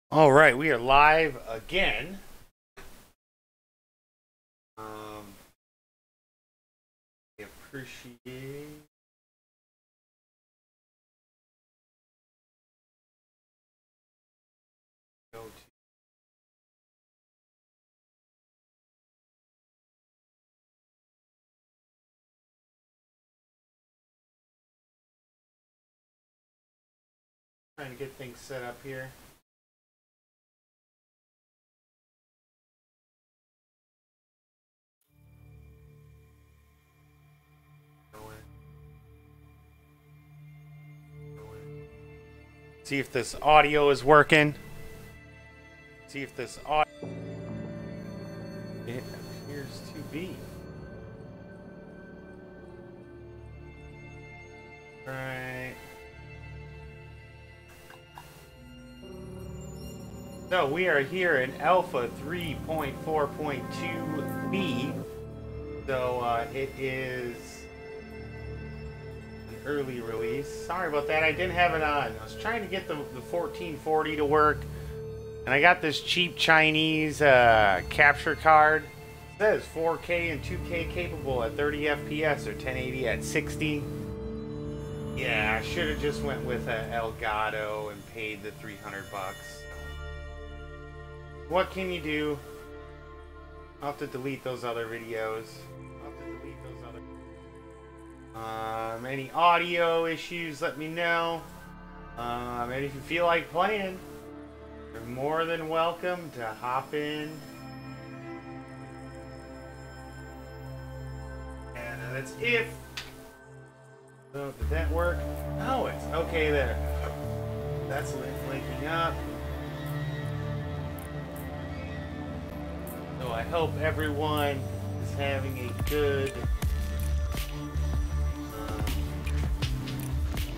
All right, we are live again. I appreciate. Go to trying to get things set up here. See if this audio is working. See if this audio. It appears to be. Right. So we are here in Alpha 3.4.2b. So it is an early release. Sorry about that. I didn't have it on. I was trying to get the 1440 to work. And I got this cheap Chinese capture card. It says 4K and 2K capable at 30 FPS or 1080 at 60. Yeah, I should have just went with a Elgato and paid the 300 bucks. What can you do? I'll have to delete those other videos. Any audio issues, let me know. And if you feel like playing, you're more than welcome to hop in. And that's if. So, did that work? Oh, it's okay there. That's linking up. So I hope everyone is having a good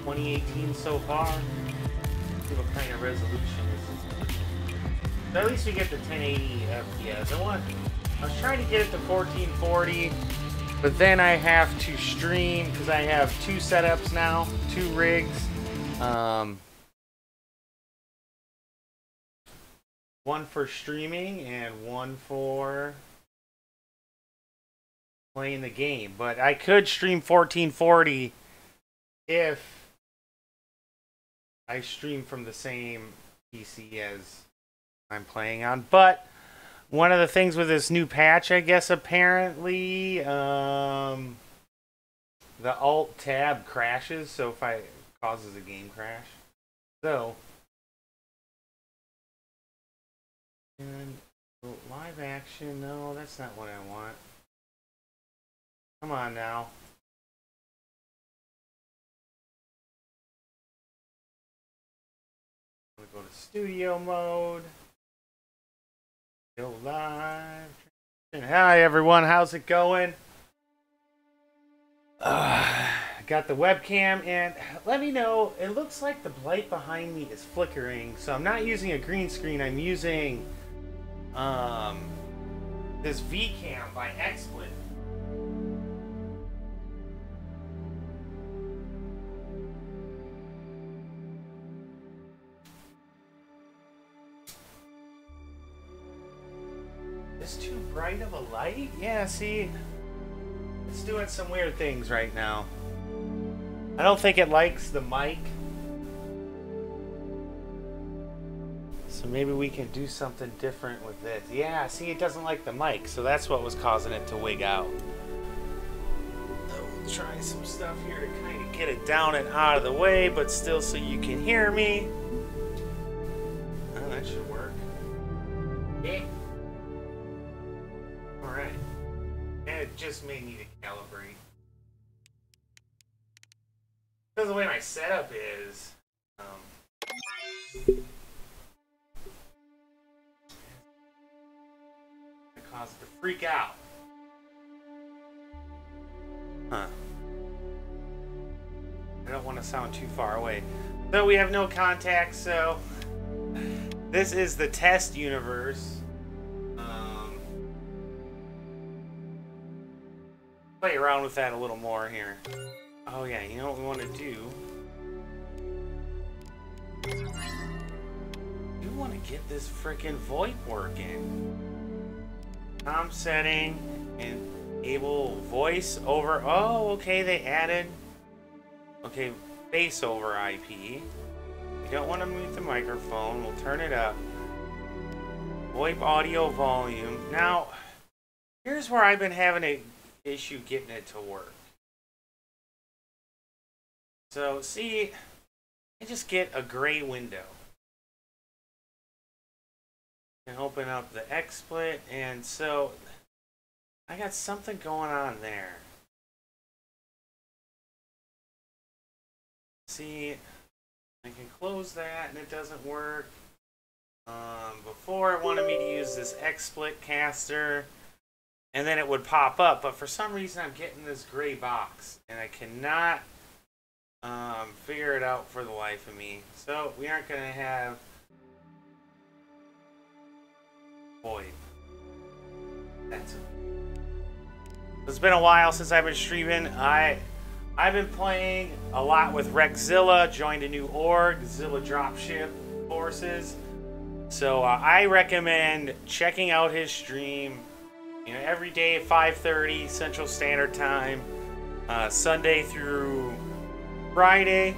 2018 so far. See what kind of resolution this is. But at least we get the 1080 FPS. I was trying to get it to 1440, but then I have to stream because I have two setups now, two rigs. One for streaming and one for playing the game. But I could stream 1440 if I stream from the same PC as I'm playing on. But one of the things with this new patch, I guess, apparently, the Alt-Tab crashes, so if it causes a game crash. So, and live action, no, that's not what I want. Come on now. I'm gonna go to studio mode. Go live. And hi everyone, how's it going? Got the webcam, and let me know. It looks like the light behind me is flickering, so I'm not using a green screen. I'm using this VCam by XSplit. Is too bright of a light? Yeah, see, it's doing some weird things right now. I don't think it likes the mic. So maybe we can do something different with this. Yeah, see, it doesn't like the mic, so that's what was causing it to wig out. We'll try some stuff here to kind of get it down and out of the way, but still so you can hear me. Oh, that should work. Yeah. Alright. And it just may need to calibrate. Because the way my setup is, it caused it to freak out. Huh. I don't want to sound too far away. So we have no contact, so this is the test universe. Play around with that a little more here. Oh yeah, you know what we want to do? Do want to get this freaking VoIP working. Com setting, enable voice over. Oh, okay, they added. Okay, face over IP. You don't want to mute the microphone. We'll turn it up. VoIP audio volume. Now, here's where I've been having an issue getting it to work. So, see, I just get a gray window. And open up the XSplit, and so I got something going on there. See, I can close that and it doesn't work. Before it wanted me to use this XSplit caster, and then it would pop up, but for some reason I'm getting this gray box, and I cannot figure it out for the life of me. So we aren't going to have VoIP. That's it. It's been a while since I've been streaming. I've been playing a lot with Rexzilla, joined a new org, Zilla Dropship Forces. So I recommend checking out his stream, you know, every day at 5:30 Central Standard Time, Sunday through Friday.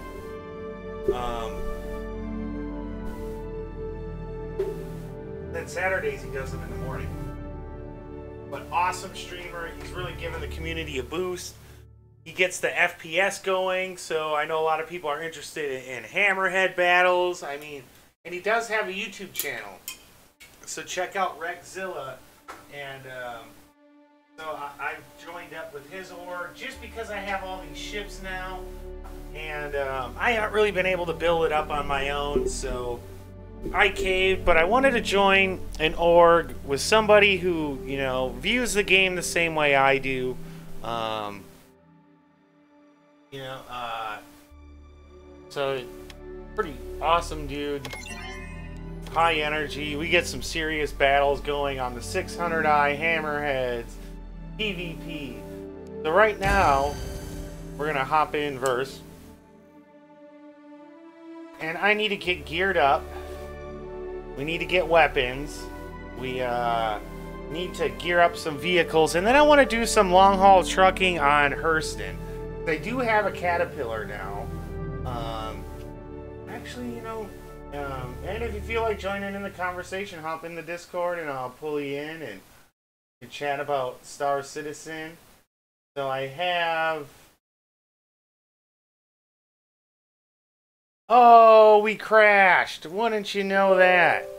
Then Saturdays he does them in the morning. But awesome streamer. He's really giving the community a boost. He gets the FPS going, so I know a lot of people are interested in Hammerhead battles. I mean, and he does have a YouTube channel. So check out Rexzilla. And so I've joined up with his org just because I have all these ships now. And I haven't really been able to build it up on my own, so I caved. But I wanted to join an org with somebody who, you know, views the game the same way I do. You know, so pretty awesome dude. High energy. We get some serious battles going on the 600i Hammerheads PvP. So right now, we're gonna hop in verse. And I need to get geared up. We need to get weapons. We need to gear up some vehicles. And then I want to do some long haul trucking on Hurston. They do have a Caterpillar now. Actually, you know, and if you feel like joining in the conversation, hop in the Discord and I'll pull you in and chat about Star Citizen. So I have... Oh, we crashed. Wouldn't you know that?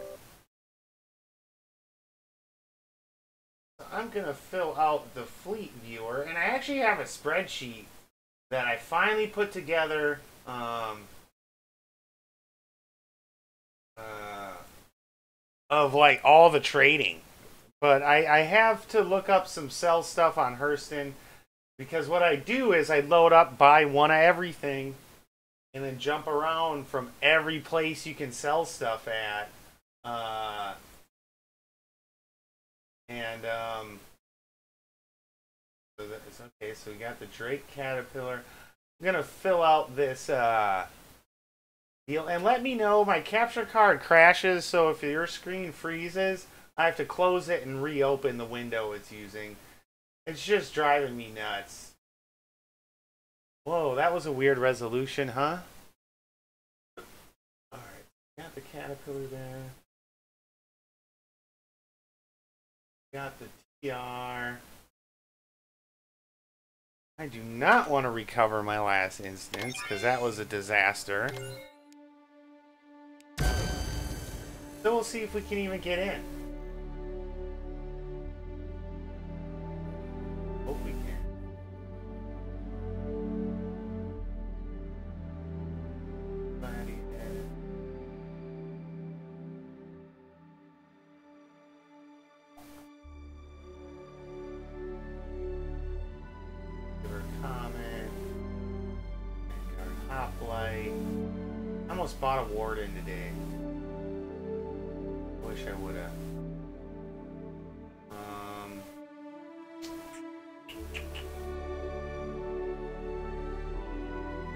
I'm going to fill out the fleet viewer. And I actually have a spreadsheet that I finally put together of like all the trading. But I have to look up some sell stuff on Hurston, because what I do is I load up, buy one of everything, and then jump around from every place you can sell stuff at. So it's okay. So we got the Drake Caterpillar. I'm gonna fill out this deal, and let me know. My capture card crashes, so if your screen freezes, I have to close it and reopen the window it's using. It's just driving me nuts. Whoa, that was a weird resolution, huh? Alright, got the Caterpillar there. Got the TR. I do not want to recover my last instance, because that was a disaster. So we'll see if we can even get in. Hope we can. I almost bought a Warden today. Wish I would have.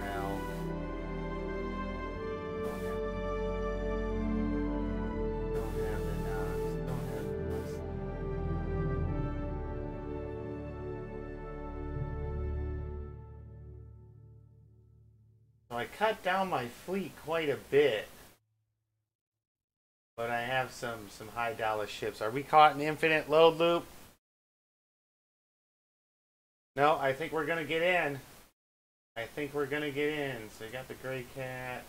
Well. Well, I cut down my fleet quite a bit. But I have some high dollar ships. Are we caught in infinite load loop? No, I think we're gonna get in. I think we're gonna get in. So you got the Gray Cat.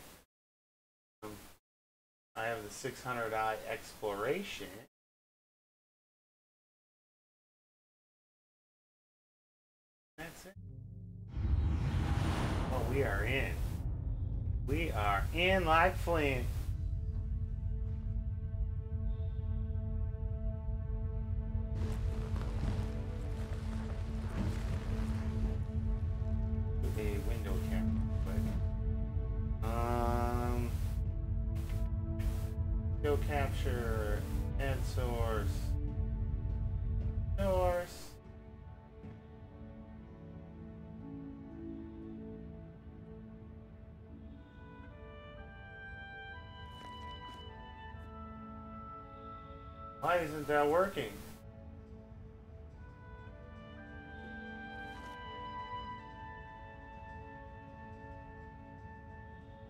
I have the 600i exploration. That's it. Oh, we are in. We are in like Flint. A window camera, window capture, end source, source. Why isn't that working?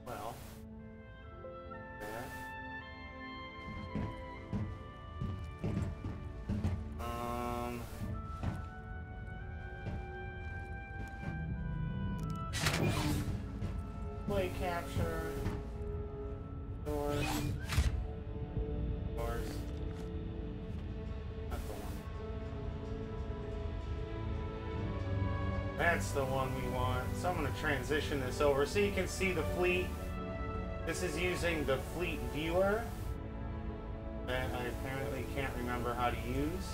Well, that. Play capture. Source. Source. Not the one. That's the one we want. So I'm going to transition this over so you can see the fleet. This is using the fleet viewer that I apparently can't remember how to use.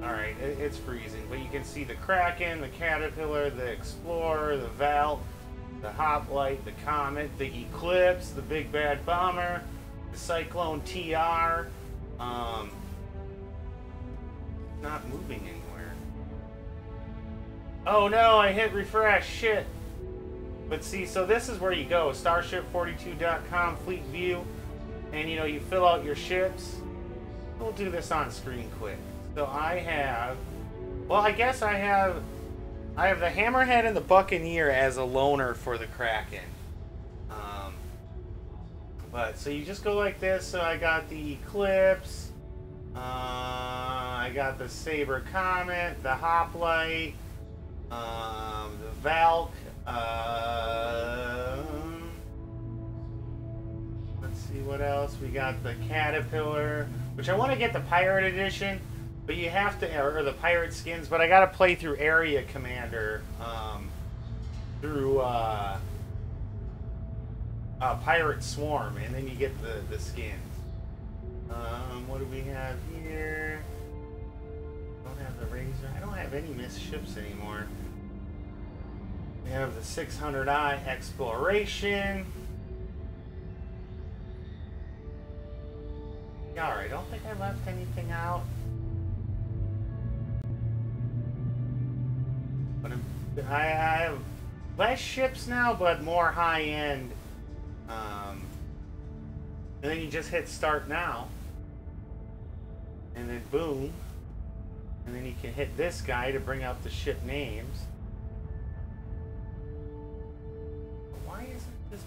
Alright, it's freezing, but you can see the Kraken, the Caterpillar, the Explorer, the Valk, the Hoplite, the Comet, the Eclipse, the Big Bad Bomber, the Cyclone TR. Not moving anywhere. Oh no, I hit refresh, shit. But see, so this is where you go, starship42.com, fleet view, and you know, you fill out your ships. We'll do this on screen quick. So I have, well, I guess I have the Hammerhead and the Buccaneer as a loaner for the Kraken. But so you just go like this. So I got the Eclipse, I got the Saber Comet, the Hoplite, the Valk. Let's see what else we got. The Caterpillar, which I want to get the Pirate Edition. But you have to, or the pirate skins, but I gotta play through Area Commander, through Pirate Swarm, and then you get the skins. What do we have here? Don't have the Razor. I don't have any missed ships anymore. We have the 600i Exploration. Alright, I don't think I left anything out. I have less ships now, but more high-end. And then you just hit start now. And then boom. And then you can hit this guy to bring up the ship names. But why isn't this...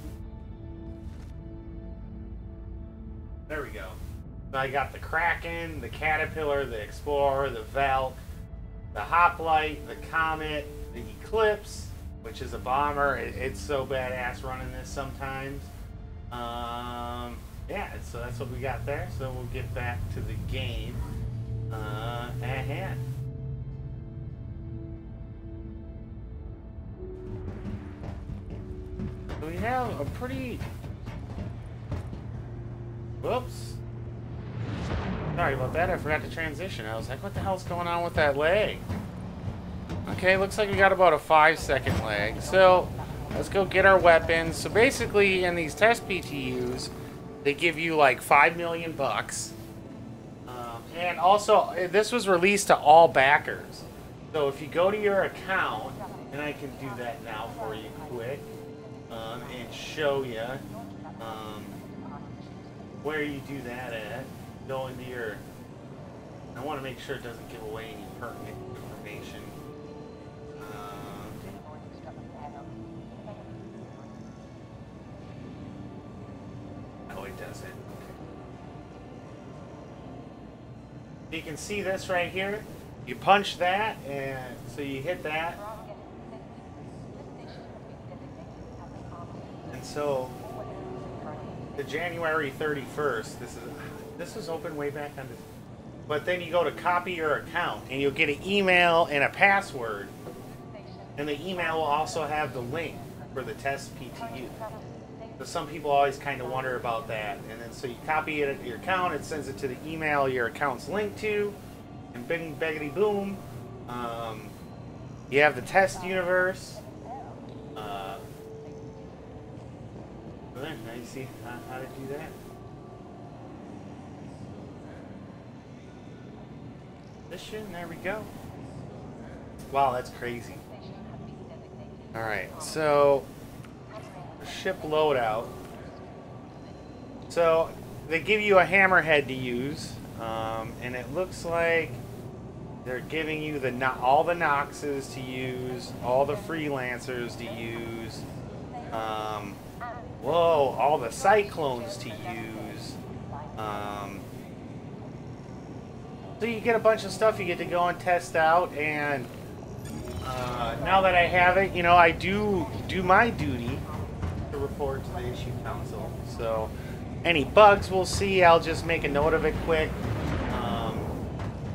There we go. So I got the Kraken, the Caterpillar, the Explorer, the Valk, the Hoplite, the Comet, the Eclipse, which is a bomber. It's so badass running this sometimes. Yeah, so that's what we got there. So we'll get back to the game at hand. So we have a pretty... Whoops. Sorry about that, I forgot to transition. I was like, what the hell's going on with that lag? Okay, looks like we got about a 5-second lag. So, let's go get our weapons. So basically, in these test PTUs, they give you like 5 million bucks. And also, this was released to all backers. So if you go to your account, and I can do that now for you quick, and show you. where you do that at. Go into your... I want to make sure it doesn't give away any pertinent information. No, it doesn't. Okay. You can see this right here. You punch that, and so you hit that. And so, the January 31st, this was open way back on this. But then you go to copy your account, and you'll get an email and a password. And the email will also have the link for the test PTU. So some people always kind of wonder about that. And then so you copy it at your account, it sends it to the email your account's linked to, and bing, beggity, boom. You have the test universe. So there, now you see how to do that. Mission, there we go. Wow, that's crazy. Alright, so ship loadout. So they give you a hammerhead to use, and it looks like they're giving you all the Noxes to use, all the freelancers to use, whoa, all the cyclones to use. So you get a bunch of stuff you get to go and test out, and now that I have it, you know, I do my duty to report to the issue council. So any bugs we'll see, I'll just make a note of it quick.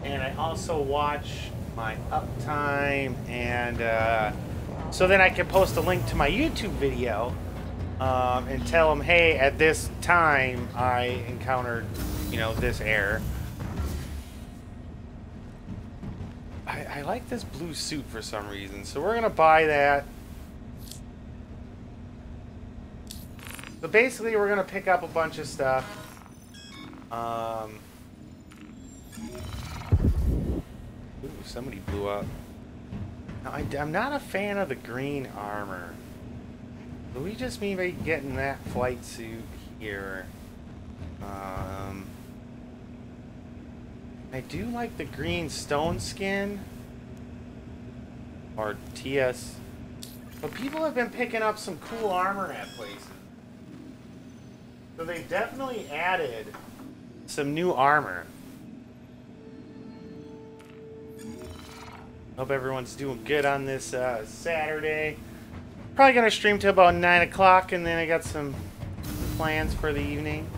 And I also watch my uptime, and so then I can post a link to my YouTube video and tell them, hey, at this time I encountered, you know, this error. I like this blue suit for some reason, so we're gonna buy that. So basically we're gonna pick up a bunch of stuff. Ooh, somebody blew up. Now, I'm not a fan of the green armor. Do we just mean by getting that flight suit here? I do like the green stone skin. Or TS. But people have been picking up some cool armor at places. So they definitely added some new armor. Hope everyone's doing good on this Saturday. Probably gonna stream till about 9 o'clock, and then I got some plans for the evening.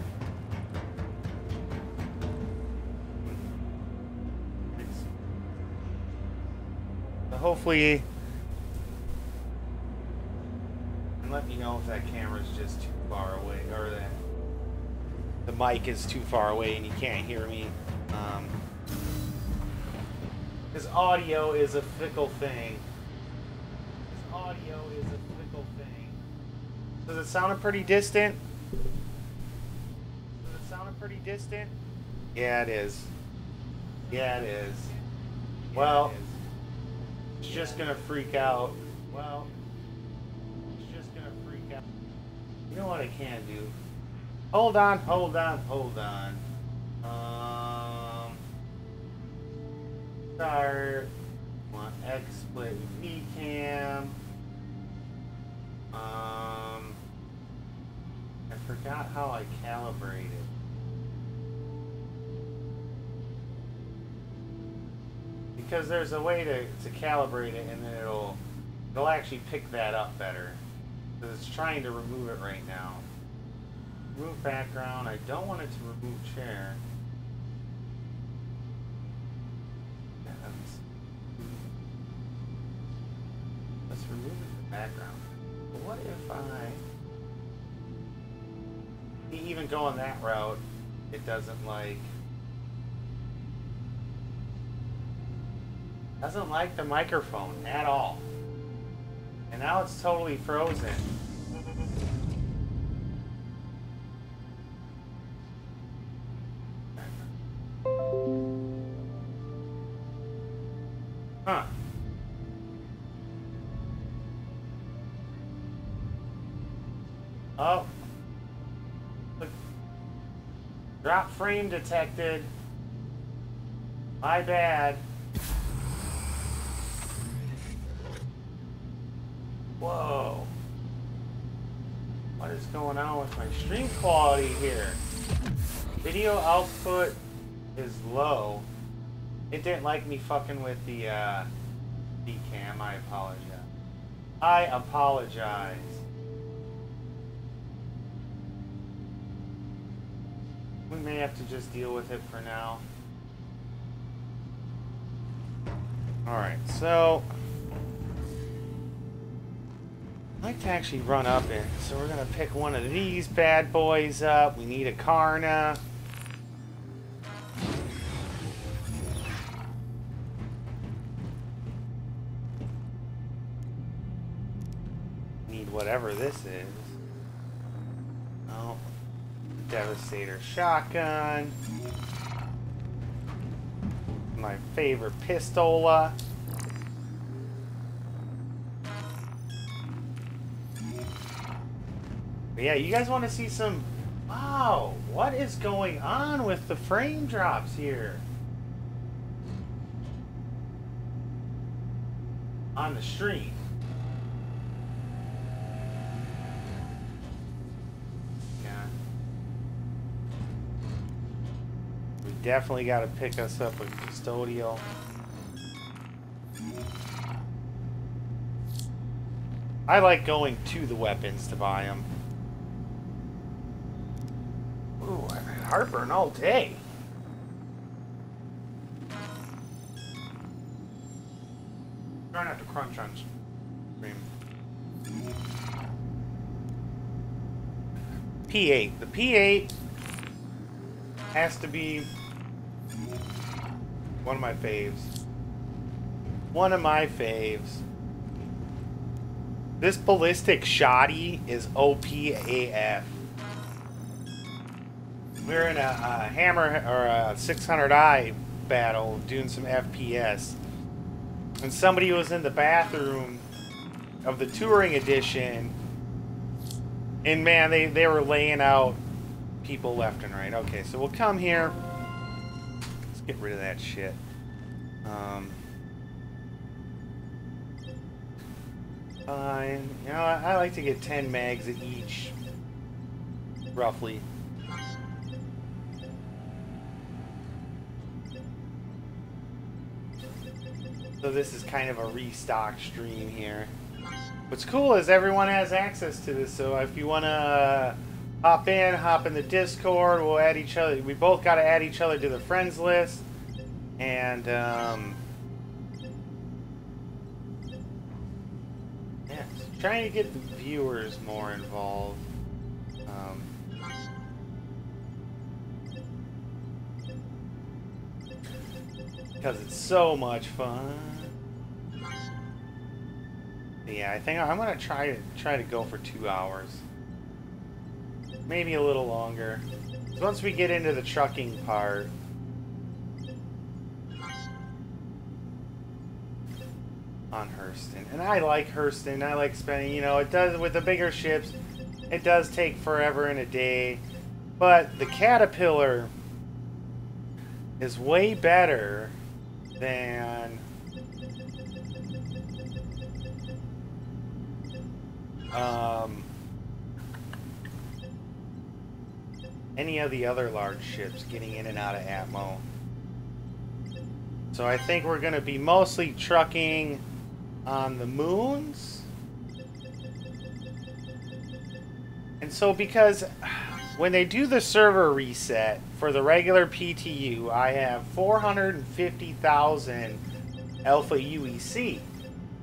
So hopefully, and let me know if that camera's just too far away, or that the mic is too far away and you can't hear me. Because audio is a fickle thing. Audio is a fickle thing. Does it sound pretty distant? Does it sound pretty distant? Yeah, it is. Yeah, it is. Well, it's just gonna freak out. Well, it's just gonna freak out. You know what I can do? Hold on, hold on, hold on. Start. Want XSplit VCam. I forgot how I calibrated. Because there's a way to calibrate it, and then it'll actually pick that up better. Because it's trying to remove it right now. Remove background. I don't want it to remove chair. Let's remove the background. But what if even going that route, it doesn't like the microphone at all. And now it's totally frozen. Huh. Oh. Drop frame detected. My bad. Whoa. What is going on with my stream quality here? Video output is low. It didn't like me fucking with the cam. I apologize. I apologize. We may have to just deal with it for now. Alright, so I'd like to actually run up it. So we're gonna pick one of these bad boys up. We need a Karna. Need whatever this is. Oh, Devastator shotgun. My favorite pistola. But yeah, you guys want to see some... Wow, what is going on with the frame drops here? On the stream. Yeah. We definitely got to pick us up a custodial. I like going to the weapons to buy them. Ooh, I've had heartburn all day. Try not to crunch on stream. P8. The P8 has to be one of my faves. One of my faves. This ballistic shoddy is OP AF. We're in a hammer or a 600i battle doing some FPS, and somebody was in the bathroom of the touring edition, and man, they were laying out people left and right. Okay, so we'll come here. Let's get rid of that shit. Fine. You know, I like to get 10 mags at each, roughly. So this is kind of a restock stream here. What's cool is everyone has access to this, so if you want to hop in the Discord, we'll add each other. We both got to add each other to the friends list. And, yeah, trying to get the viewers more involved. Because it's so much fun. Yeah, I think I'm gonna try to go for 2 hours, maybe a little longer. So once we get into the trucking part, on Hurston, and I like Hurston. I like spending. You know, it does with the bigger ships. It does take forever and a day, but the Caterpillar is way better than any of the other large ships getting in and out of Atmo. So I think we're going to be mostly trucking on the moons. And so because when they do the server reset for the regular PTU, I have 450,000 Alpha UEC.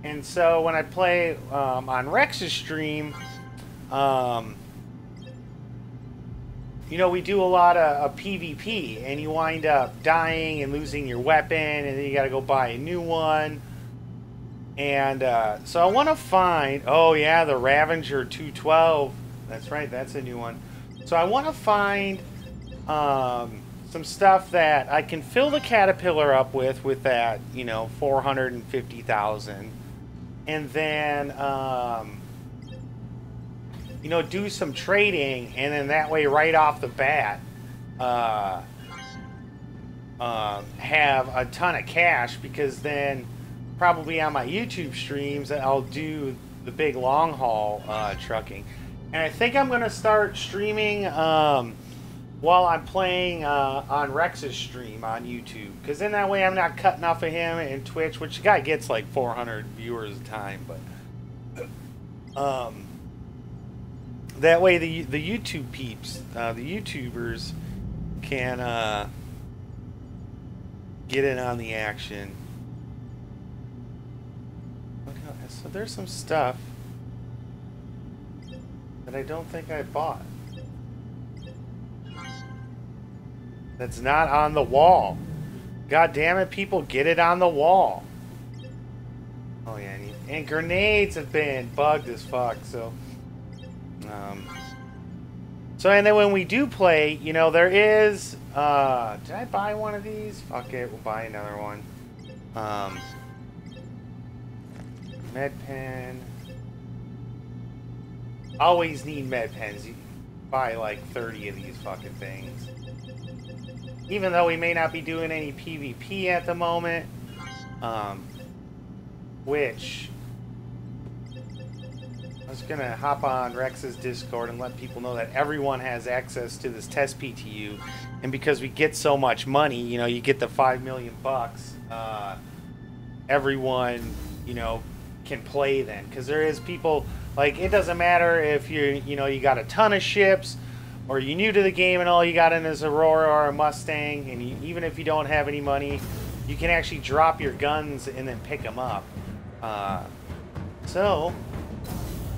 And so when I play on Rex's stream, you know, we do a lot of PvP, and you wind up dying and losing your weapon, and then you got to go buy a new one. And so I want to find, oh yeah, the Ravager 212. That's right, that's a new one. So I want to find some stuff that I can fill the Caterpillar up with that, you know, 450,000. And then, you know, do some trading, and then that way, right off the bat, have a ton of cash, because then probably on my YouTube streams I'll do the big long haul trucking. And I think I'm gonna start streaming while I'm playing on Rex's stream on YouTube, because then that way I'm not cutting off of him and Twitch, which the guy gets like 400 viewers a time, but that way the YouTube peeps, the YouTubers can get in on the action. Okay, so there's some stuff that I don't think I bought. That's not on the wall. God damn it, people, get it on the wall. Oh yeah, and grenades have been bugged as fuck, so and then when we do play, you know, there is did I buy one of these? Fuck it, we'll buy another one. Med pen. Always need med pens. You buy like 30 of these fucking things. Even though we may not be doing any PvP at the moment, which I was gonna hop on Rex's Discord and let people know that everyone has access to this test PTU, and because we get so much money, you know, you get the 5 million bucks. Everyone, you know, can play then, because there is people like, it doesn't matter if you know, you got a ton of ships, or you're new to the game and all you got in is Aurora or a Mustang, and even if you don't have any money, you can actually drop your guns and then pick them up. So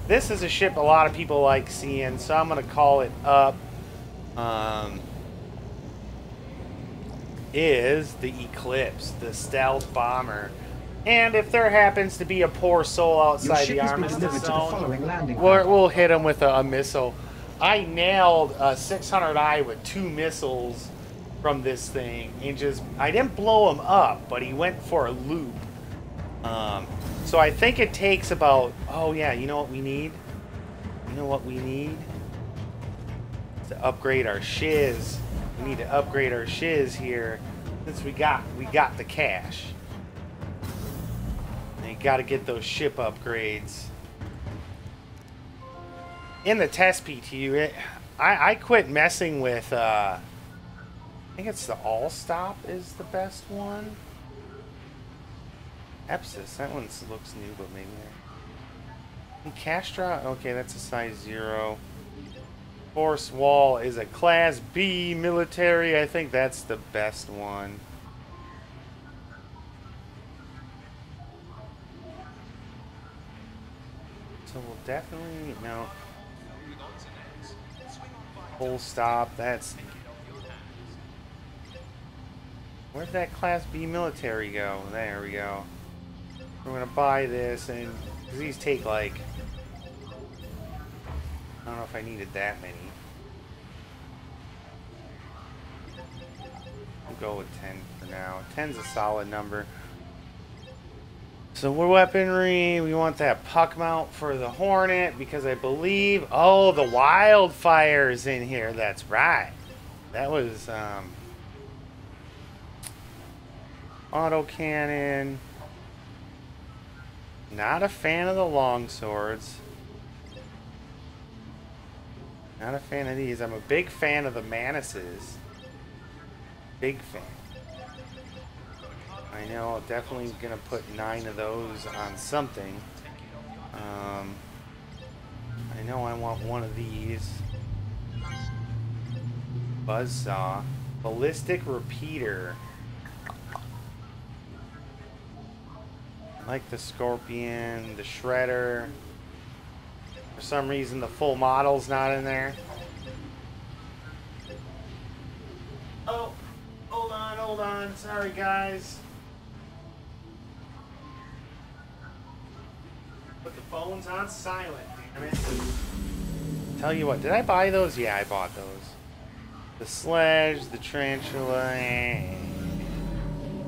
this is a ship a lot of people like seeing, so I'm gonna call it up. Is the Eclipse, the stealth bomber. And if there happens to be a poor soul outside the armistice zone, we'll hit him with a missile. I nailed a 600i with 2 missiles from this thing, and I didn't blow him up, but he went for a loop. So I think it takes about, oh yeah, you know what we need? You know what we need? To upgrade our shiz. We need to upgrade our shiz here, since we got the cash. And you got to get those ship upgrades. In the test PTU, I quit messing with, I think it's the All Stop is the best one. Epsis, that one looks new, but maybe. And Castra, okay, that's a size 0. Force Wall is a Class B military. I think that's the best one. So we'll definitely, no. Full stop, that's... Where'd that Class B military go? There we go. We're gonna buy this, and because these take like... I don't know if I needed that many. We'll go with 10 for now. 10's a solid number. So we're weaponry, we want that puck mount for the Hornet, because I believe, oh, the wildfire's in here. That's right. That was autocannon. Not a fan of the longswords. Not a fan of these. I'm a big fan of the Manuses. Big fan. I know, definitely gonna put 9 of those on something. I know I want one of these. Buzzsaw. Ballistic repeater. I like the Scorpion, the Shredder. For some reason the full model's not in there. Oh, hold on. Sorry guys. Put the phones on silent, damn it. Tell you what, did I buy those? Yeah, I bought those. The Sledge, the Tarantula,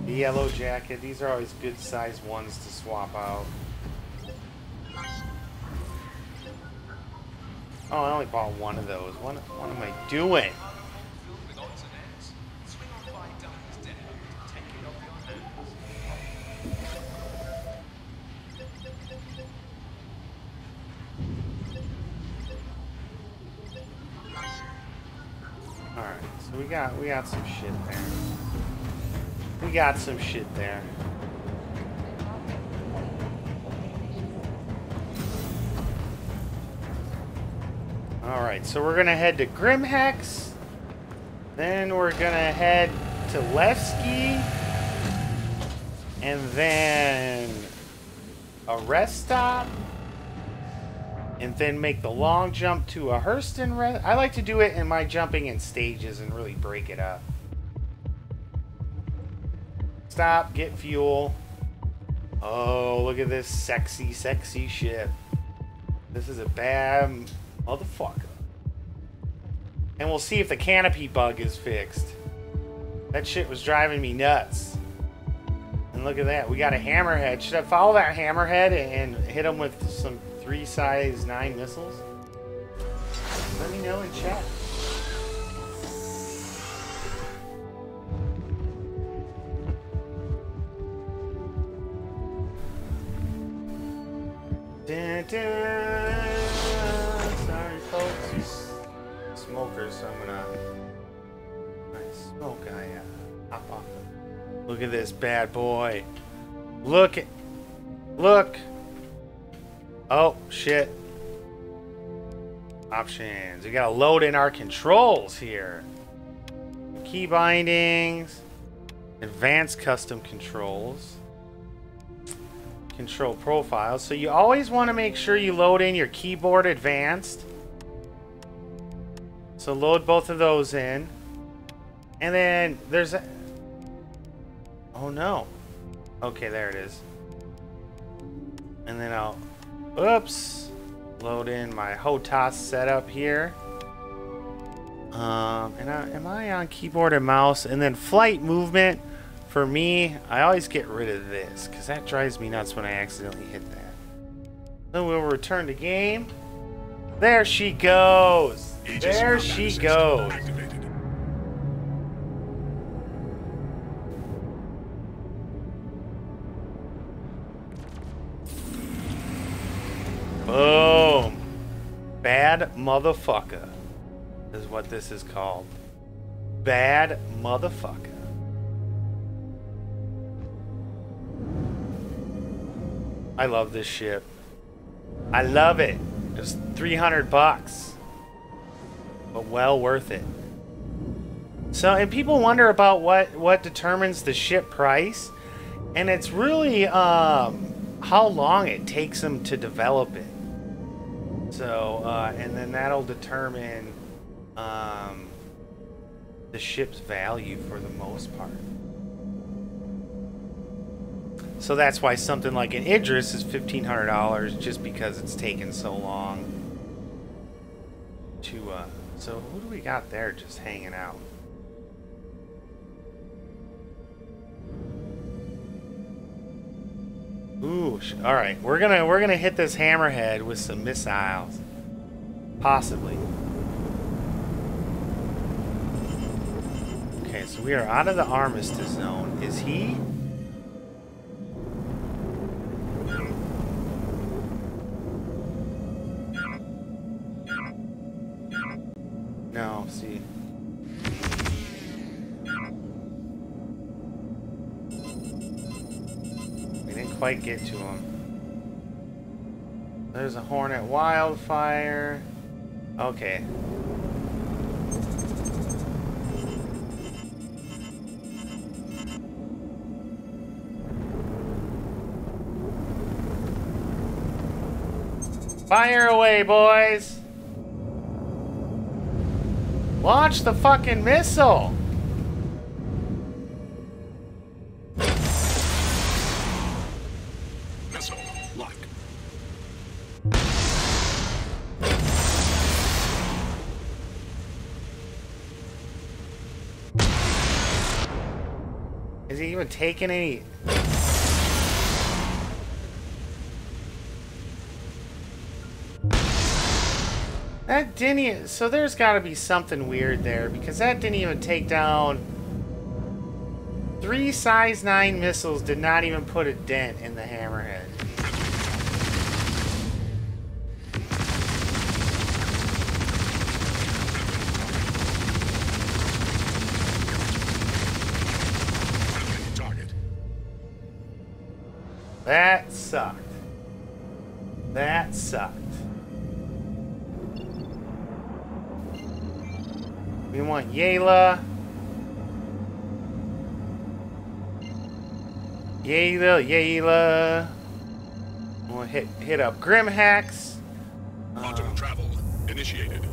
the Yellow Jacket. These are always good size ones to swap out. Oh, I only bought one of those. What am I doing? we got some shit there. We got some shit there. Alright, so we're gonna head to Grimhex. Then we're gonna head to Levski. And then a rest stop. And then make the long jump to a Hurston rest. I like to do it in my jumping in stages and really break it up. Stop, get fuel. Oh, look at this sexy, sexy ship. This is a bad motherfucker. And we'll see if the canopy bug is fixed. That shit was driving me nuts. And look at that, we got a hammerhead. Should I follow that hammerhead and hit him with some 3 size 9 missiles? Let me know in chat. Dun, dun. Sorry folks. Smokers, so I'm gonna smoke. I hop off. Look at this bad boy. Look. Oh, shit. Options. We gotta load in our controls here. Key bindings. Advanced custom controls. Control profiles. So you always want to make sure you load in your keyboard advanced. So load both of those in. And then there's a... Oh no. Okay, there it is. And then I'll... Oops. Load in my HOTAS setup here. Am I on keyboard and mouse? And then flight movement. For me, I always get rid of this because that drives me nuts when I accidentally hit that. Then we'll return to game. There she goes. There she goes. Boom. Bad motherfucker is what this is called. Bad motherfucker. I love this ship. I love it. It's $300, but well worth it. So, and people wonder about what determines the ship price, and it's really how long it takes them to develop it. So, and then that'll determine the ship's value for the most part. So that's why something like an Idris is $1,500, just because it's taken so long to, so who do we got there just hanging out? Ooh, all right, we're gonna hit this hammerhead with some missiles, possibly. Okay, so we are out of the armistice zone. Is he? No, see. We didn't quite get to him. There's a Hornet Wildfire. Okay. Fire away, boys! Launch the fucking missile! Missile lock. Is he even taking any? That didn't even, so there's got to be something weird there, because that didn't even take down 3 size 9 missiles, did not even put a dent in the hammerhead. That sucked. That sucked. We want Yayla. Yayla. We'll hit up Grimhacks. Quantum travel initiated.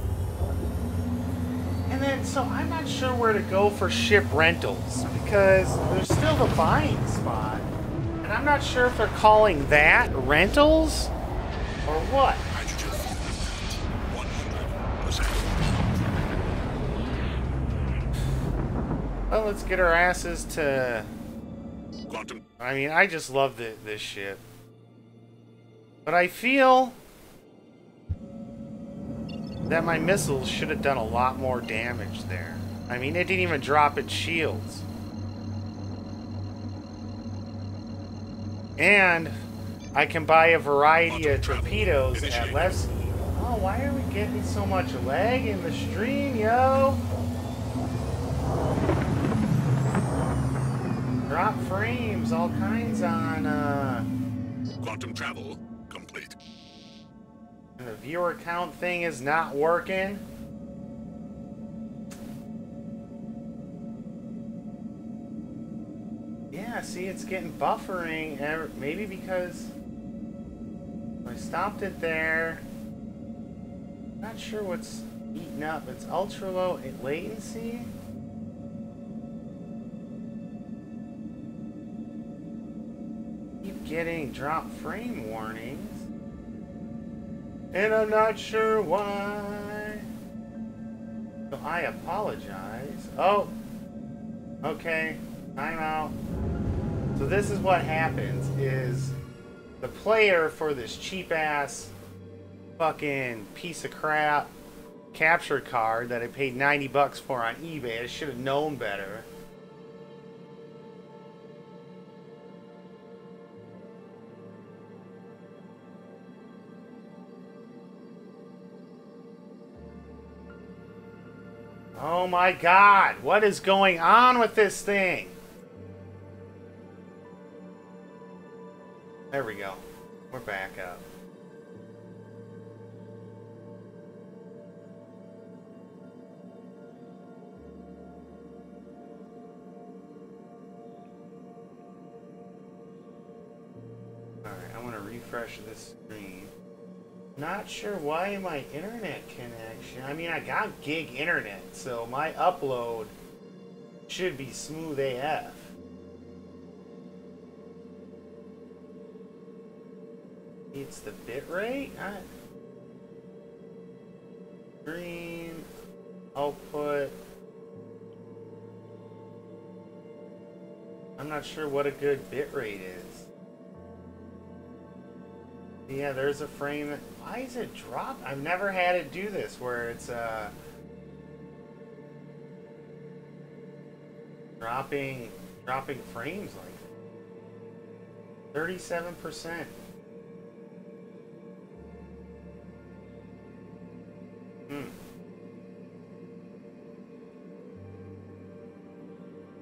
And then, so I'm not sure where to go for ship rentals because there's still the buying spot. And I'm not sure if they're calling that rentals or what. Hydrogen fuel 100%. Well, let's get our asses to... Quantum. I mean, I just love this ship. But I feel that my missiles should have done a lot more damage there. I mean, it didn't even drop its shields. And I can buy a variety of torpedoes at less speed. Oh, why are we getting so much lag in the stream, yo? Drop frames, all kinds on, Quantum travel complete. and the viewer count thing is not working. Yeah, see, it's getting buffering. Maybe because I stopped it there. Not sure what's eating up. It's ultra low latency. Keep getting drop frame warnings. And I'm not sure why. So I apologize. Oh. Okay. Time out. So this is what happens is the player for this cheap ass fucking piece of crap capture card that I paid 90 bucks for on eBay. I should have known better. Oh my god, what is going on with this thing? There we go. We're back up. Alright, I want to refresh this screen. Not sure why my internet connection. I mean, I got gig internet, so my upload should be smooth AF. It's the bit rate. Screen output. I'm not sure what a good bit rate is. Yeah, there's a frame. Why is it drop? I've never had it do this where it's dropping frames like that. 37%.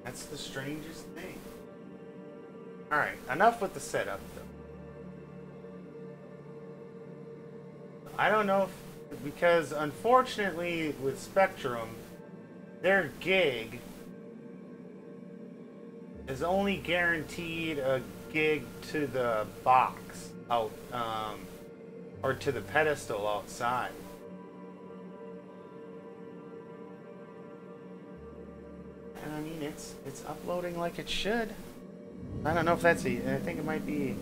That's the strangest thing. Alright, enough with the setup though. I don't know if, because unfortunately with Spectrum, their gig is only guaranteed a gig to the box out, or to the pedestal outside. And I mean, it's uploading like it should. I don't know if that's I think it might be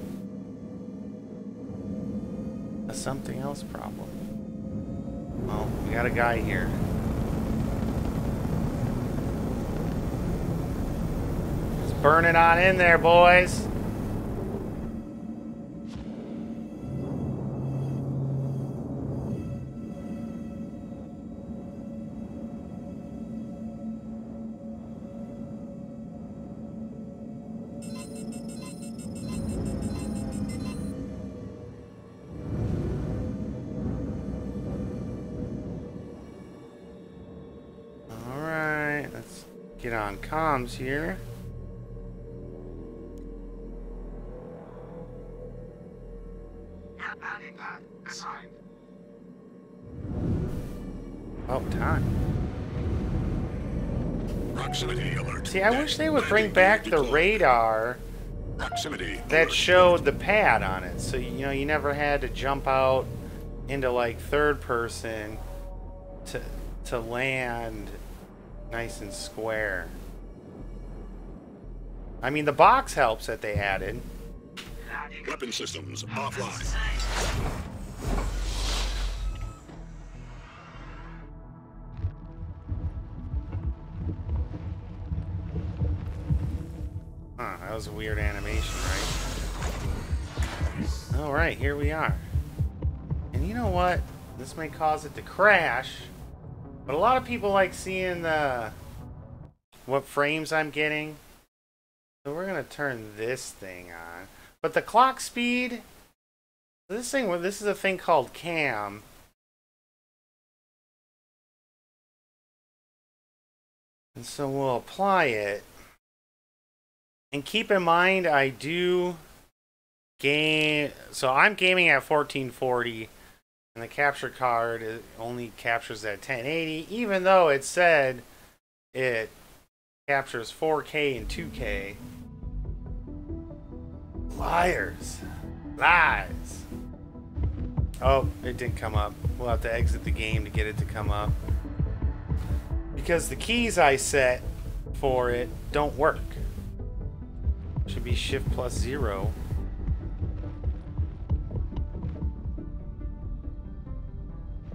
a something else problem. Well, we got a guy here. Just burn it on in there, boys. Get on comms here. Oh, time. Proximity alert. See, I wish they would bring back the radar Proximity that alert. showed the pad on it, so you know you never had to jump out into like third person to land nice and square. I mean, the box helps that they added. Weapon systems offline. Huh, that was a weird animation, right? Alright, here we are. And you know what? This may cause it to crash, but a lot of people like seeing what frames I'm getting. So we're gonna turn this thing on. But the clock speed, this is a thing called cam. And so we'll apply it. And keep in mind, I do game, so I'm gaming at 1440, and the capture card only captures at 1080, even though it said it captures 4K and 2K. Liars. Lies. Oh, it didn't come up. We'll have to exit the game to get it to come up. Because the keys I set for it don't work. Should be Shift plus 0.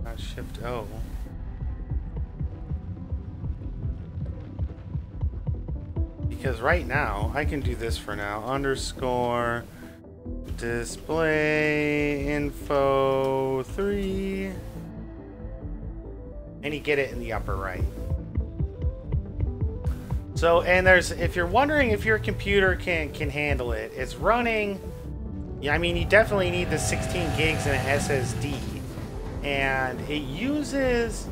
Not Shift O. Because right now, I can do this for now. Underscore display info 3. And you get it in the upper right. So, and there's, if you're wondering if your computer can handle it, it's running, yeah, I mean, you definitely need the 16 gigs in an SSD. And it uses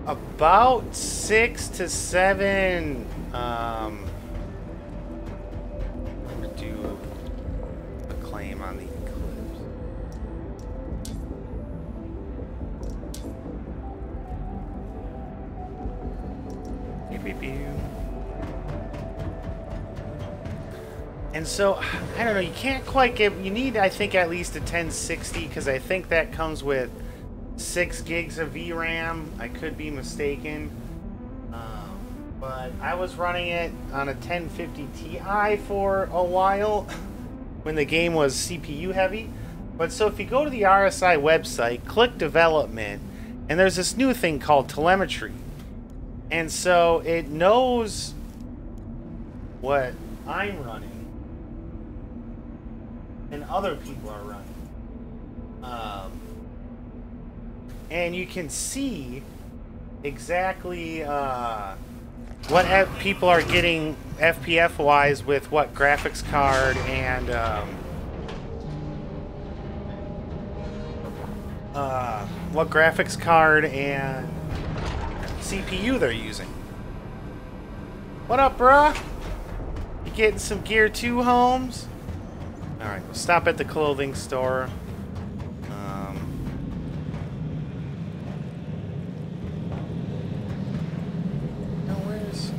about 6 to 7, I'm gonna do a claim on the Eclipse. Beep, beep, beep. And so, I don't know, you can't quite get, you need, I think, at least a 1060, because I think that comes with 6 gigs of VRAM. I could be mistaken. But I was running it on a 1050 Ti for a while, when the game was CPU heavy. But so if you go to the RSI website, click development, and there's this new thing called telemetry. And so it knows what I'm running and other people are running. And you can see exactly what people are getting FPF wise with what graphics card and CPU they're using. What up, bruh? You getting some Gear 2 homes? Alright, we'll stop at the clothing store. No, where's...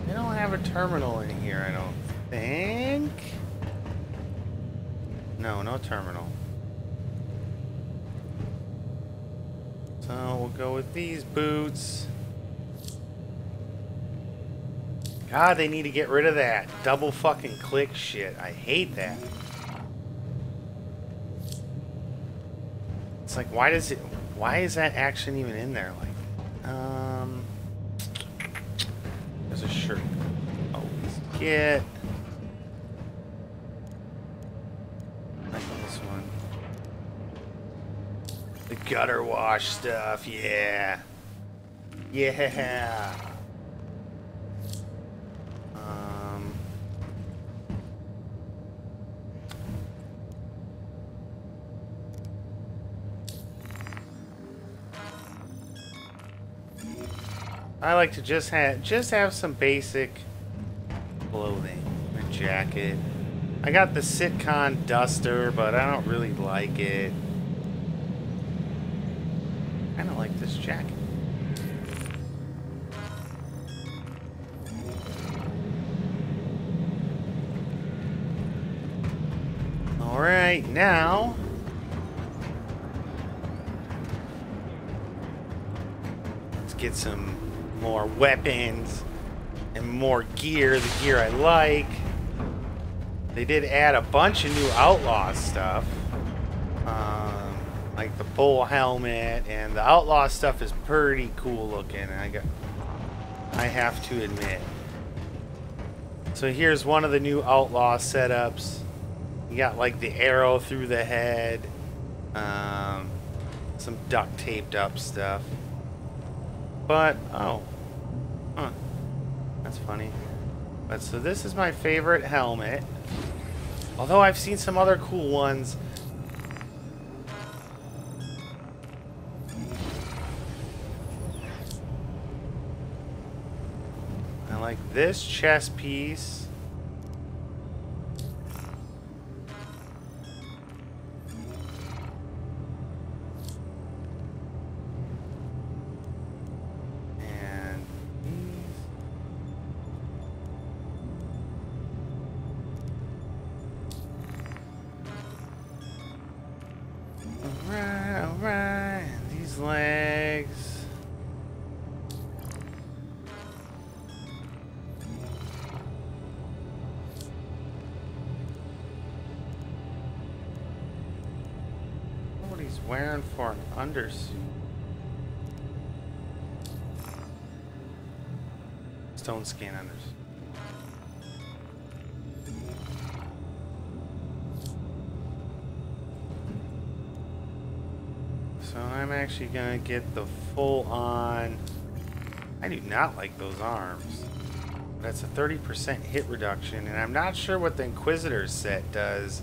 They don't have a terminal in here, I don't think. No, no terminal. So we'll go with these boots. God, they need to get rid of that double fucking click shit. I hate that. It's like, why is that action even in there? Like, there's a shirt. Always get. Like this one. The gutter wash stuff, yeah. Yeah. I like to just have some basic clothing. A jacket. I got the Sitcon duster, but I don't really like it. kind of like this jacket. Alright, now let's get some more weapons and more gear, the gear I like. They did add a bunch of new outlaw stuff. Like the bull helmet, and the outlaw stuff is pretty cool looking, I have to admit. So here's one of the new outlaw setups. You got like the arrow through the head, some duct taped up stuff. But that's funny. But so this is my favorite helmet. Although I've seen some other cool ones. I like this chest piece. And these. Alright. These legs. What he's wearing for an undersuit. Stone skin undersuit. So I'm actually gonna get the full on. I do not like those arms. That's a 30% hit reduction, and I'm not sure what the Inquisitor set does.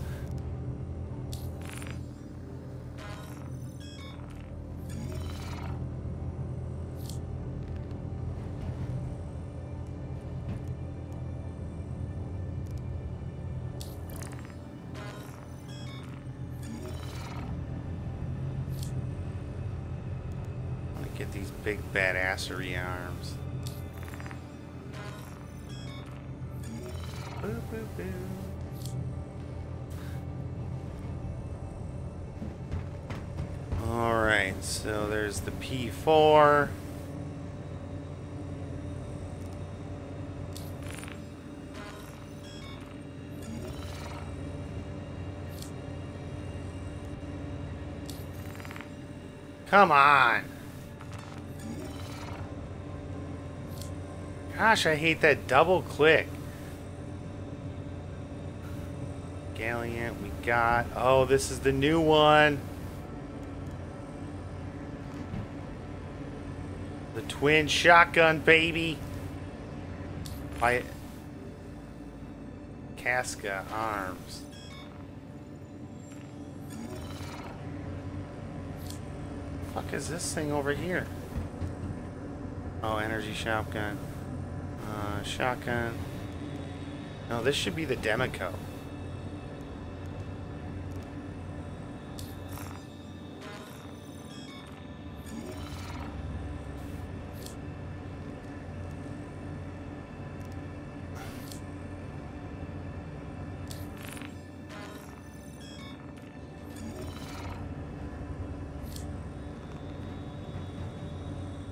Get these big badassery arms. Boo, boo, boo. Alright, so there's the P4. Come on! Gosh, I hate that double click. Galleon, we got. Oh, this is the new one. The twin shotgun, baby. By Casca Arms. What the fuck is this thing over here? Oh, energy shotgun. Shotgun. No, this should be the Demico.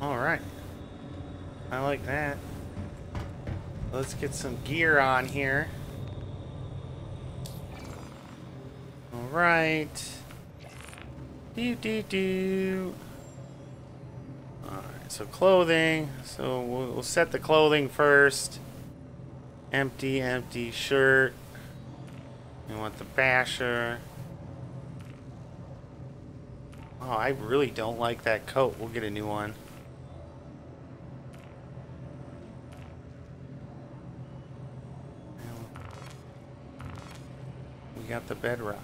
All right. I like that. Let's get some gear on here. All right. Do. All right. So clothing. So we'll set the clothing first. Empty shirt. We want the basher. Oh, I really don't like that coat. We'll get a new one. We got the bedrocks.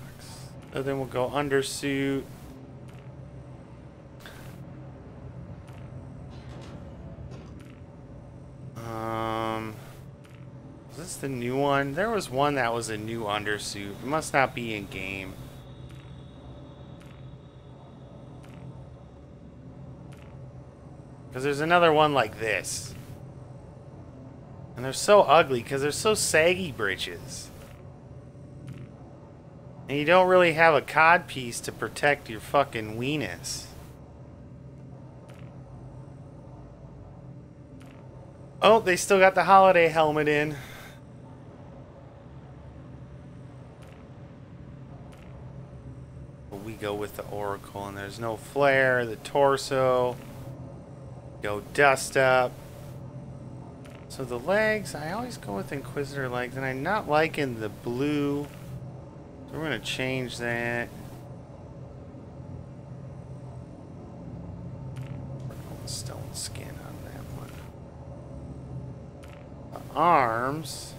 So then we'll go undersuit. Is this the new one? There was one that was a new undersuit. It must not be in game. Because there's another one like this. And they're so ugly because they're so saggy britches. And you don't really have a cod piece to protect your fucking weenus. Oh, they still got the holiday helmet in. But we go with the Oracle, and there's no flare. The torso. Go dust up. So the legs, I always go with Inquisitor legs, and I'm not liking the blue. So we're going to change that. We're going stone skin on that one. The arms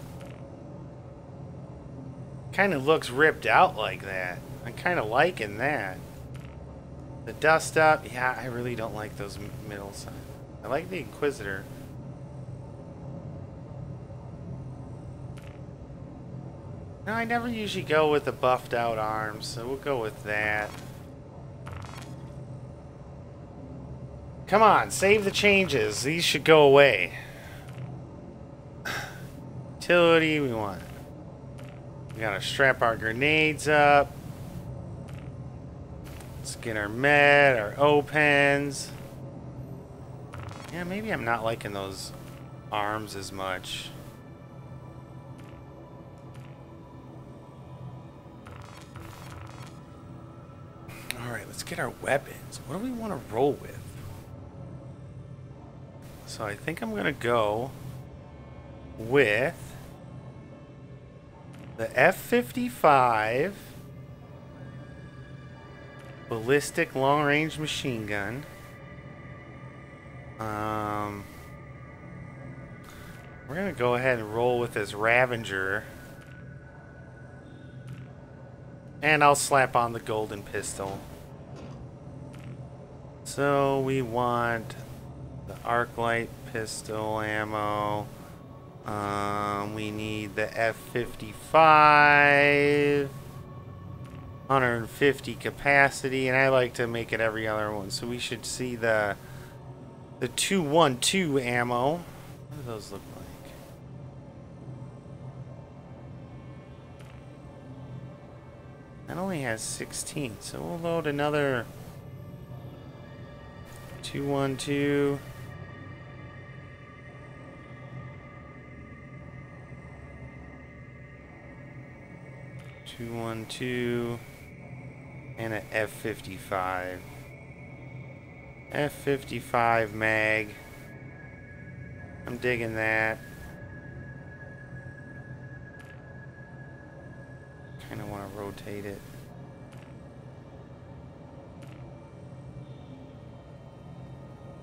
kind of looks ripped out like that. I'm kind of liking that. The dust up, yeah, I really don't like those middle sides. I like the Inquisitor. No, I never usually go with the buffed out arms, so we'll go with that. Come on, save the changes. These should go away. Utility, we gotta strap our grenades up. Let's get our med, our O-pens. Yeah, maybe I'm not liking those arms as much. Alright, let's get our weapons. What do we want to roll with? So I think I'm going to go with the F-55 ballistic long-range machine gun. We're going to go ahead and roll with this Ravager. And I'll slap on the golden pistol. So we want the arc light pistol ammo. We need the F-55. 150 capacity, and I like to make it every other one. So we should see the 212 ammo. What do those look like? That only has 16, so we'll load another 212. 212 and an F-55. F-55 mag. I'm digging that. Kind of want to rotate it.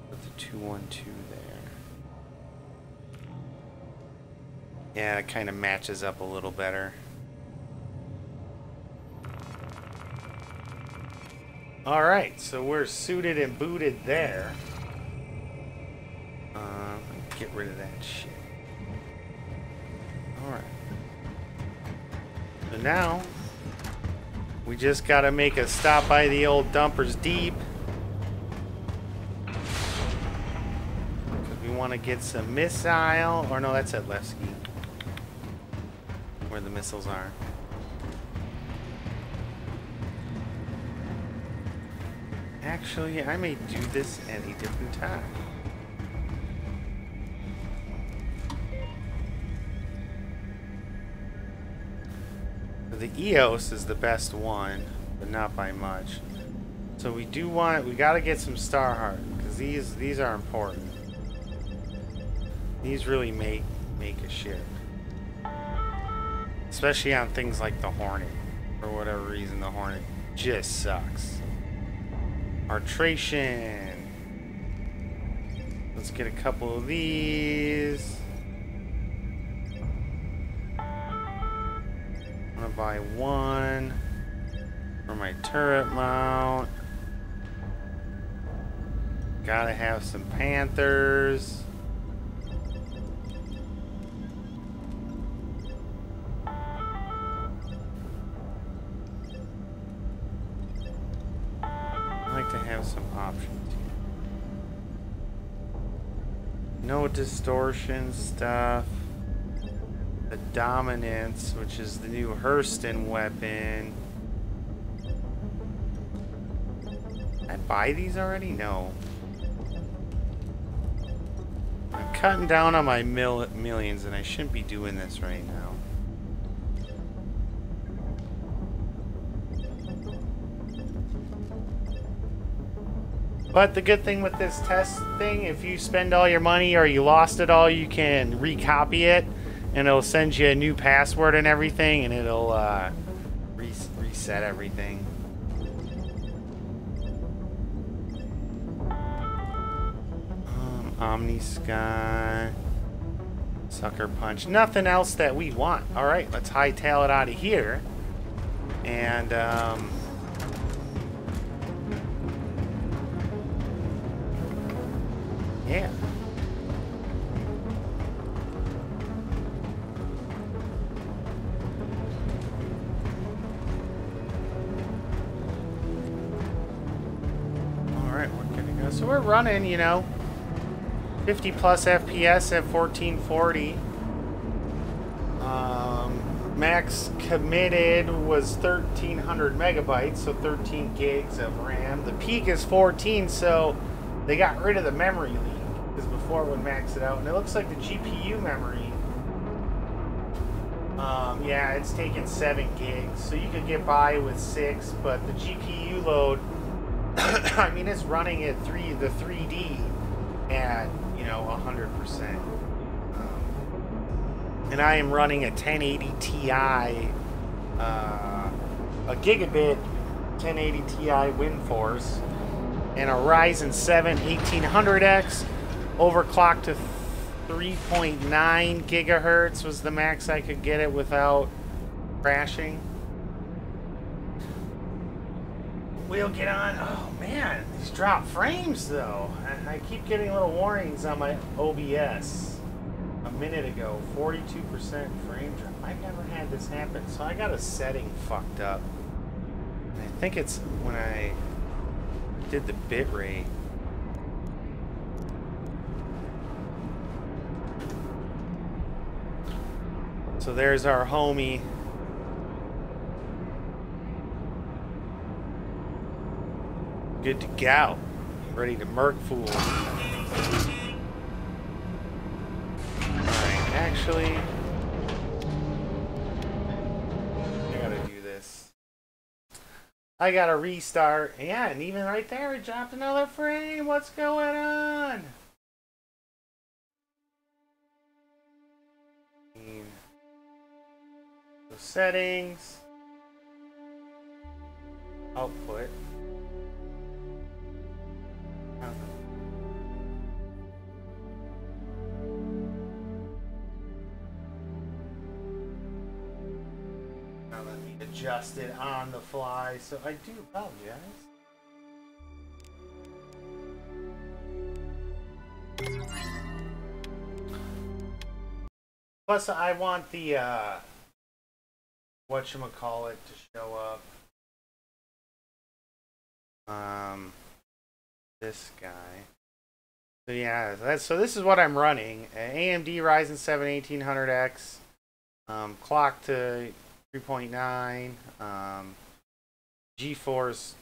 Put the 212 there. Yeah, it kind of matches up a little better. Alright, so we're suited and booted there. Get rid of that shit. Alright. So now, we just gotta make a stop by the old Dumpers Deep. Because we want to get some missile. Or no, that's at Levski. Where the missiles are. Actually, I may do this at a different time. The EOS is the best one, but not by much. So we do want, we gotta get some Starheart, because these are important. These really make a ship. Especially on things like the Hornet. For whatever reason, the Hornet just sucks. Arbitration. Let's get a couple of these. I'm gonna buy one for my turret mount. Gotta have some Panthers. I like to have some options here. No distortion stuff. The Dominance, which is the new Hurston weapon. Did I buy these already? No. I'm cutting down on my millions, and I shouldn't be doing this right now. But the good thing with this test thing, if you spend all your money or you lost it all, you can recopy it, and it'll send you a new password and everything, and it'll reset everything. Omni Sky, Sucker Punch, nothing else that we want. All right, let's hightail it out of here, and yeah. All right, we're gonna go. So we're running, you know, 50 plus FPS at 1440. Max committed was 1300 megabytes, so 13 gigs of RAM. The peak is 14, so they got rid of the memory leak, because before it would max it out. And it looks like the GPU memory, yeah, it's taking 7 gigs, so you could get by with 6, but the GPU load, I mean, it's running at the 3D at, you know, 100%. And I am running a 1080 Ti, a gigabit 1080 Ti WindForce, and a Ryzen 7 1800X, overclocked to 3.9 gigahertz was the max I could get it without crashing. We'll get on. Oh man, these drop frames though. I keep getting little warnings on my OBS. A minute ago, 42% frame drop. I've never had this happen, so I got a setting fucked up. And I think it's when I did the bit rate. So there's our homie. Good to go. Ready to murk fools. Alright, actually, I gotta do this. I gotta restart. Yeah, and even right there, it dropped another frame. What's going on? So settings, output. Now let me adjust it on the fly, so I do apologize. Plus, I want the whatchamacallit to show up. This guy. So yeah, so this is what I'm running. AMD Ryzen 7 1800X, clock to 3.9, GeForce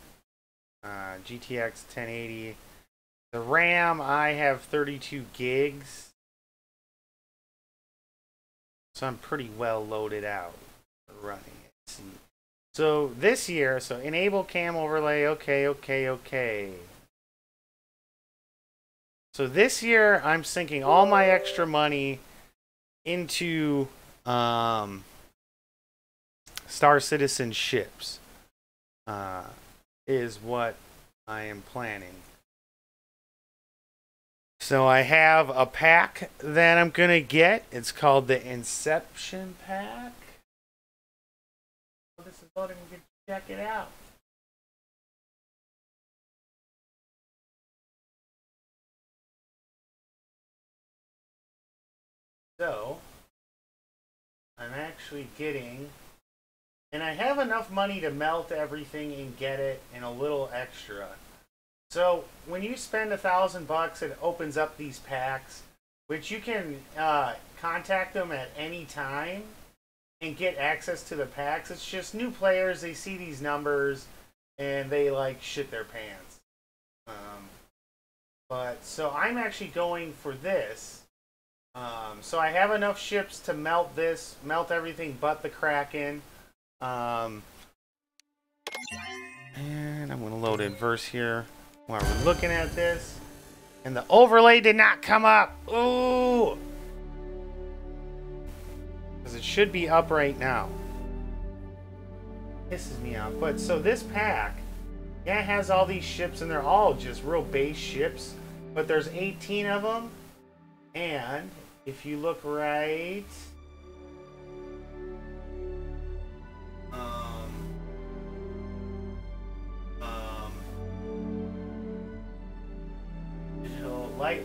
GTX 1080. The RAM, I have 32 gigs. So I'm pretty well loaded out for running it. See. So this year, so enable cam overlay, okay. So this year, I'm sinking all my extra money into Star Citizen ships, is what I am planning. So I have a pack that I'm going to get. It's called the Inception Pack. This is what I'm going to check it out. So, I'm actually getting, and I have enough money to melt everything and get it and a little extra. So, when you spend $1,000, it opens up these packs. which you can contact them at any time and get access to the packs. It's just new players, they see these numbers and they like shit their pants. But so I'm actually going for this. So I have enough ships to melt everything but the Kraken. And I'm going to load Inverse here while we're looking at this. And the overlay did not come up. Ooh! Because it should be up right now. Pisses me off. But so this pack, yeah, it has all these ships and they're all just real base ships. But there's 18 of them. And if you look right...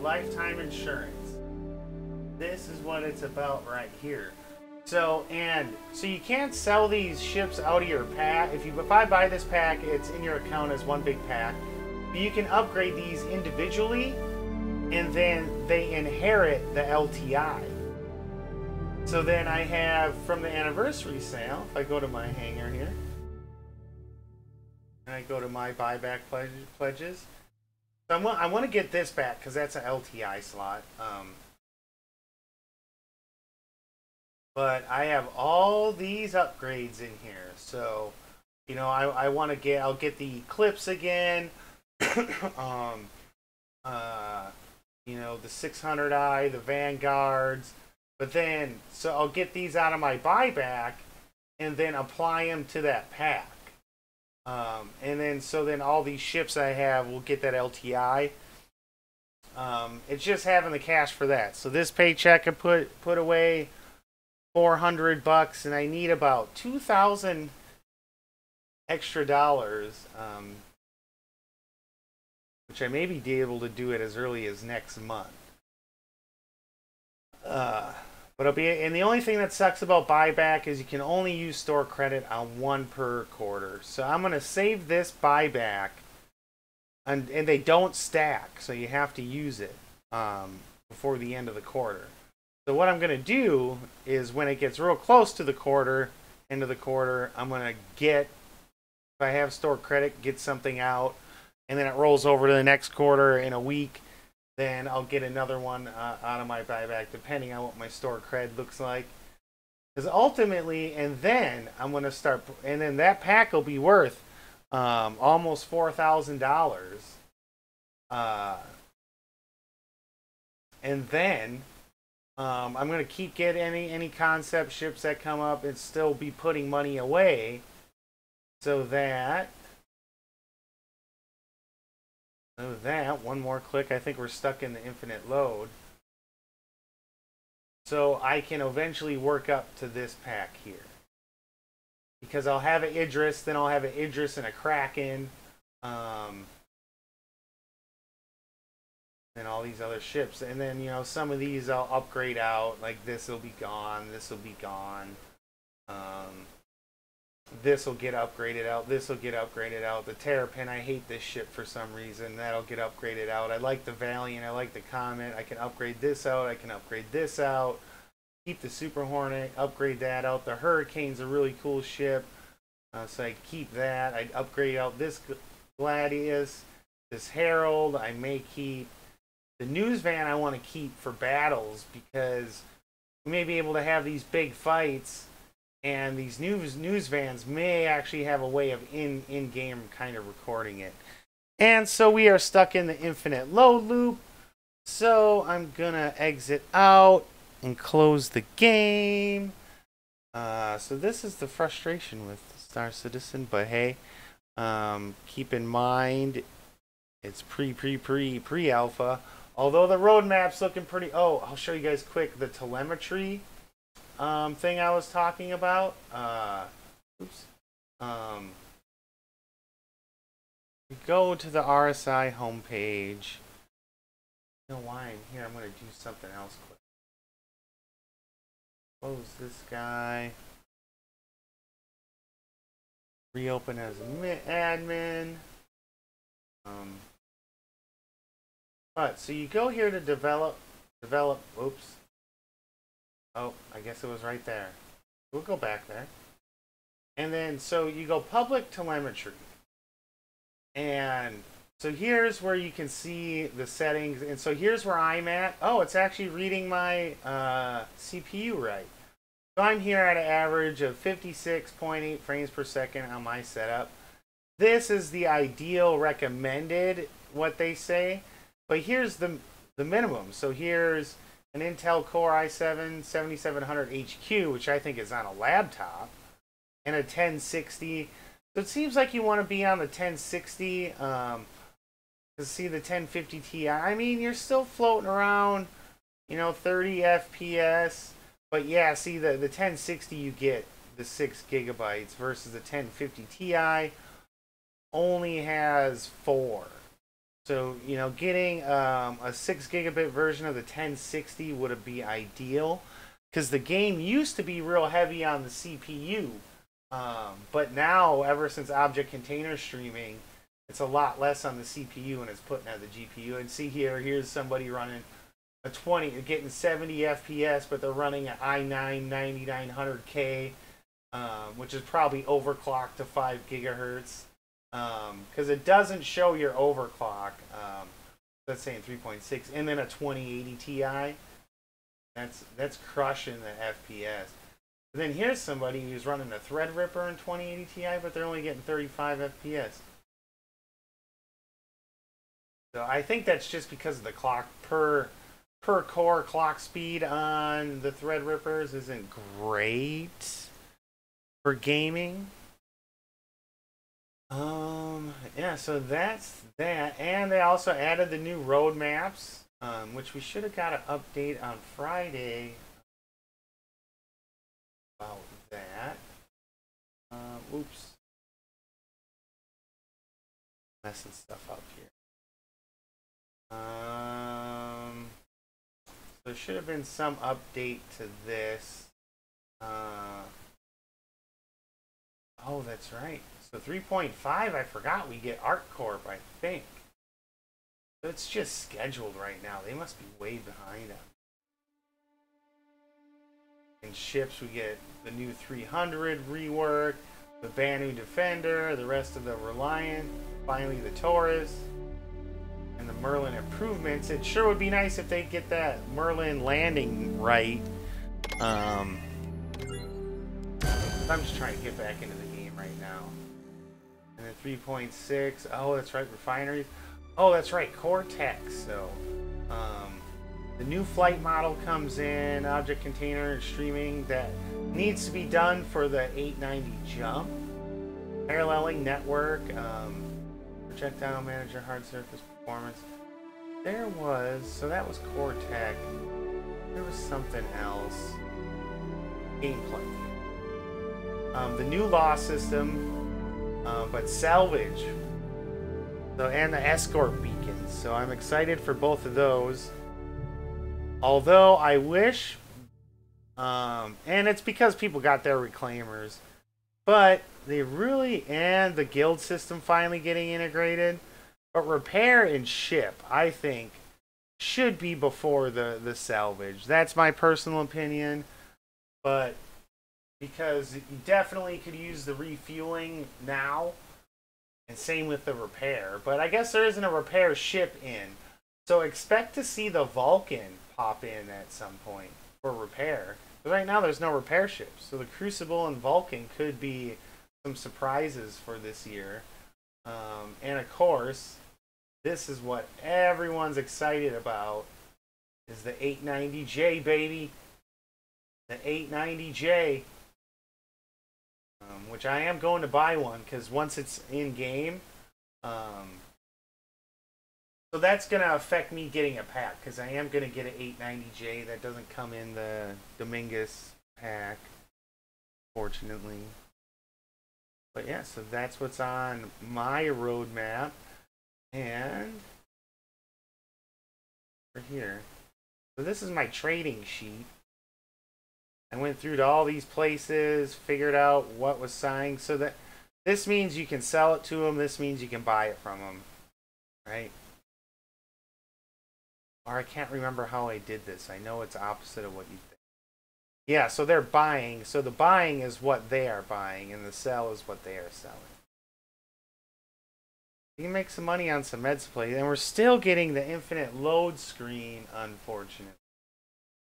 lifetime insurance. This is what it's about right here. So you can't sell these ships out of your pack. If I buy this pack, it's in your account as one big pack. But you can upgrade these individually, and then they inherit the LTI. So then I have from the anniversary sale. If I go to my hangar here, and I go to my buyback pledges. So I want to get this back because that's an LTI slot. But I have all these upgrades in here. So, you know, I'll get the Eclipse again. You know, the 600i, the Vanguards. But then, so I'll get these out of my buyback and then apply them to that pack. And then, so then all these ships I have will get that LTI. It's just having the cash for that. So this paycheck I put away $400, and I need about 2,000 extra dollars, which I may be able to do it as early as next month. But it'll be, and the only thing that sucks about buyback is you can only use store credit on one per quarter. So I'm going to save this buyback, and they don't stack, so you have to use it before the end of the quarter. So what I'm going to do is when it gets real close to the end of the quarter, I'm going to get, if I have store credit, get something out, and then it rolls over to the next quarter in a week. Then I'll get another one out of my buyback, depending on what my store cred looks like. Because ultimately, and then I'm going to start, and then that pack will be worth almost $4,000. And then I'm going to keep getting any concept ships that come up and still be putting money away, so that one more click, I think we're stuck in the infinite load. So I can eventually work up to this pack here. Because I'll have an Idris, then I'll have an Idris and a Kraken. And all these other ships. And then, you know, some of these I'll upgrade out. Like this will be gone, this will be gone. This will get upgraded out. This will get upgraded out. The Terrapin, I hate this ship for some reason. That'll get upgraded out. I like the Valiant. I like the Comet. I can upgrade this out. I can upgrade this out. Keep the Super Hornet. Upgrade that out. The Hurricane's a really cool ship. So I keep that. I'd upgrade out this Gladius. This Herald. I may keep. The News Van I want to keep for battles because we may be able to have these big fights. And these news vans may actually have a way of in-game kind of recording it. And so we are stuck in the infinite load loop. So I'm going to exit out and close the game. So this is the frustration with Star Citizen. But hey, keep in mind, it's pre-alpha. Although the roadmap's looking pretty... Oh, I'll show you guys quick the telemetry thing I was talking about. Go to the RSI homepage. You know why I'm here? I'm going to do something else quick. Close this guy. Reopen as admin. But so you go here to develop Develop, oops. Oh, I guess it was right there. We'll go back there. And then, so you go public telemetry. And so here's where you can see the settings. And so here's where I'm at. Oh, it's actually reading my CPU right. So I'm here at an average of 56.8 frames per second on my setup. This is the ideal recommended, what they say. But here's the minimum. So here's an Intel Core i7-7700HQ, which I think is on a laptop, and a 1060. So it seems like you want to be on the 1060 to see the 1050 Ti. I mean, you're still floating around, 30 FPS. But yeah, see, the 1060 you get the 6 gigabytes versus the 1050 Ti only has 4. So, getting a 6 gigabit version of the 1060 would be ideal, because the game used to be real heavy on the CPU. But now, ever since object container streaming, it's a lot less on the CPU and it's putting on the GPU. And see here's somebody running getting 70 FPS, but they're running an i9 9900K, which is probably overclocked to 5 gigahertz. Because it doesn't show your overclock. That's saying 3.6, and then a 2080 Ti. That's crushing the FPS. But then here's somebody who's running a Threadripper in 2080 Ti, but they're only getting 35 FPS. So I think that's just because of the clock per core clock speed on the Threadrippers isn't great for gaming. Yeah, so that's that. And they also added the new roadmaps, which we should have got an update on Friday about that. Oops. Messing stuff up here. So there should have been some update to this. Oh, that's right. So 3.5, I forgot we get ArcCorp, I think. So it's just scheduled right now. They must be way behind us. In ships, we get the new 300 rework, the Banu Defender, the rest of the Reliant, finally the Taurus, and the Merlin improvements. It sure would be nice if they get that Merlin landing right. I'm just trying to get back into the game right now. And then 3.6. Oh, that's right, refineries. Oh, that's right, Cortex. So, the new flight model comes in, object container streaming that needs to be done for the 890 jump. Paralleling network, projectile manager, hard surface performance. There was, so that was Cortex. There was something else. Gameplay. The new law system, but salvage. So, and the escort beacons. So I'm excited for both of those. Although I wish, and it's because people got their reclaimers, but they really, and the guild system finally getting integrated. But repair and ship, I think, should be before the salvage. That's my personal opinion. But because you definitely could use the refueling now, and same with the repair. But I guess there isn't a repair ship in. So expect to see the Vulcan pop in at some point for repair. But right now there's no repair ships. So the Crucible and Vulcan could be some surprises for this year. And of course, this is what everyone's excited about, is the 890J, baby. The 890J. Which I am going to buy one, because once it's in game, so that's going to affect me getting a pack, because I am going to get an 890J. That doesn't come in the Dominguez pack, fortunately. But yeah, so that's what's on my roadmap. And over here, so this is my trading sheet. I went through to all these places, figured out what was signed, so that this means you can sell it to them. This means you can buy it from them, right? Or I can't remember how I did this. I know it's opposite of what you think. Yeah, so they're buying. So the buying is what they are buying, and the sell is what they are selling. You can make some money on some med supply, and we're still getting the infinite load screen, unfortunately.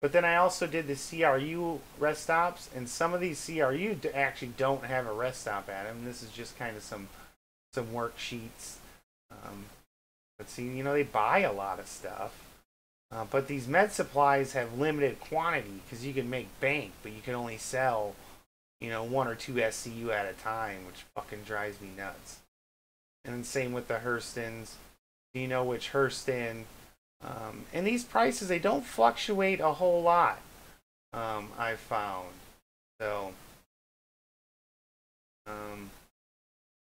But then I also did the CRU rest stops, and some of these CRU actually don't have a rest stop at them. This is just kind of some worksheets. But see, you know, they buy a lot of stuff. But these med supplies have limited quantity because you can make bank, but you can only sell, you know, 1 or 2 SCU at a time, which fucking drives me nuts. And then same with the Hurstons. Do you know which Hurston? And these prices, they don't fluctuate a whole lot, I've found. So, and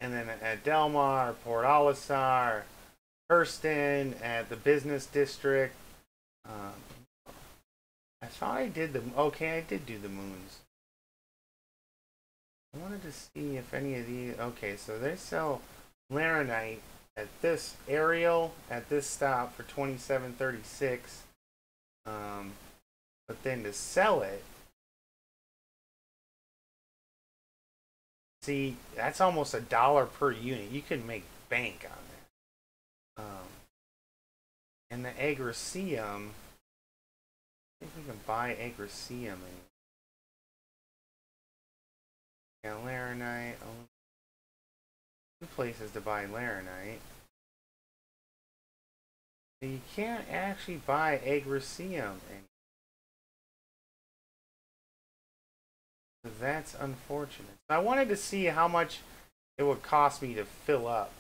then at Delmar, Port Olisar, Hurston, at the business district. I thought I did the, okay, I did do the moons. I wanted to see if any of these, okay, so they sell Laranite at this aerial at this stop for $27.36. But then to sell it, see, that's almost $1 per unit. You can make bank on that. And the Agricium, I think we can buy Agricium. Yeah, Laranite. Oh, 2 places to buy Laranite. So you can't actually buy Agricium. That's unfortunate. I wanted to see how much it would cost me to fill up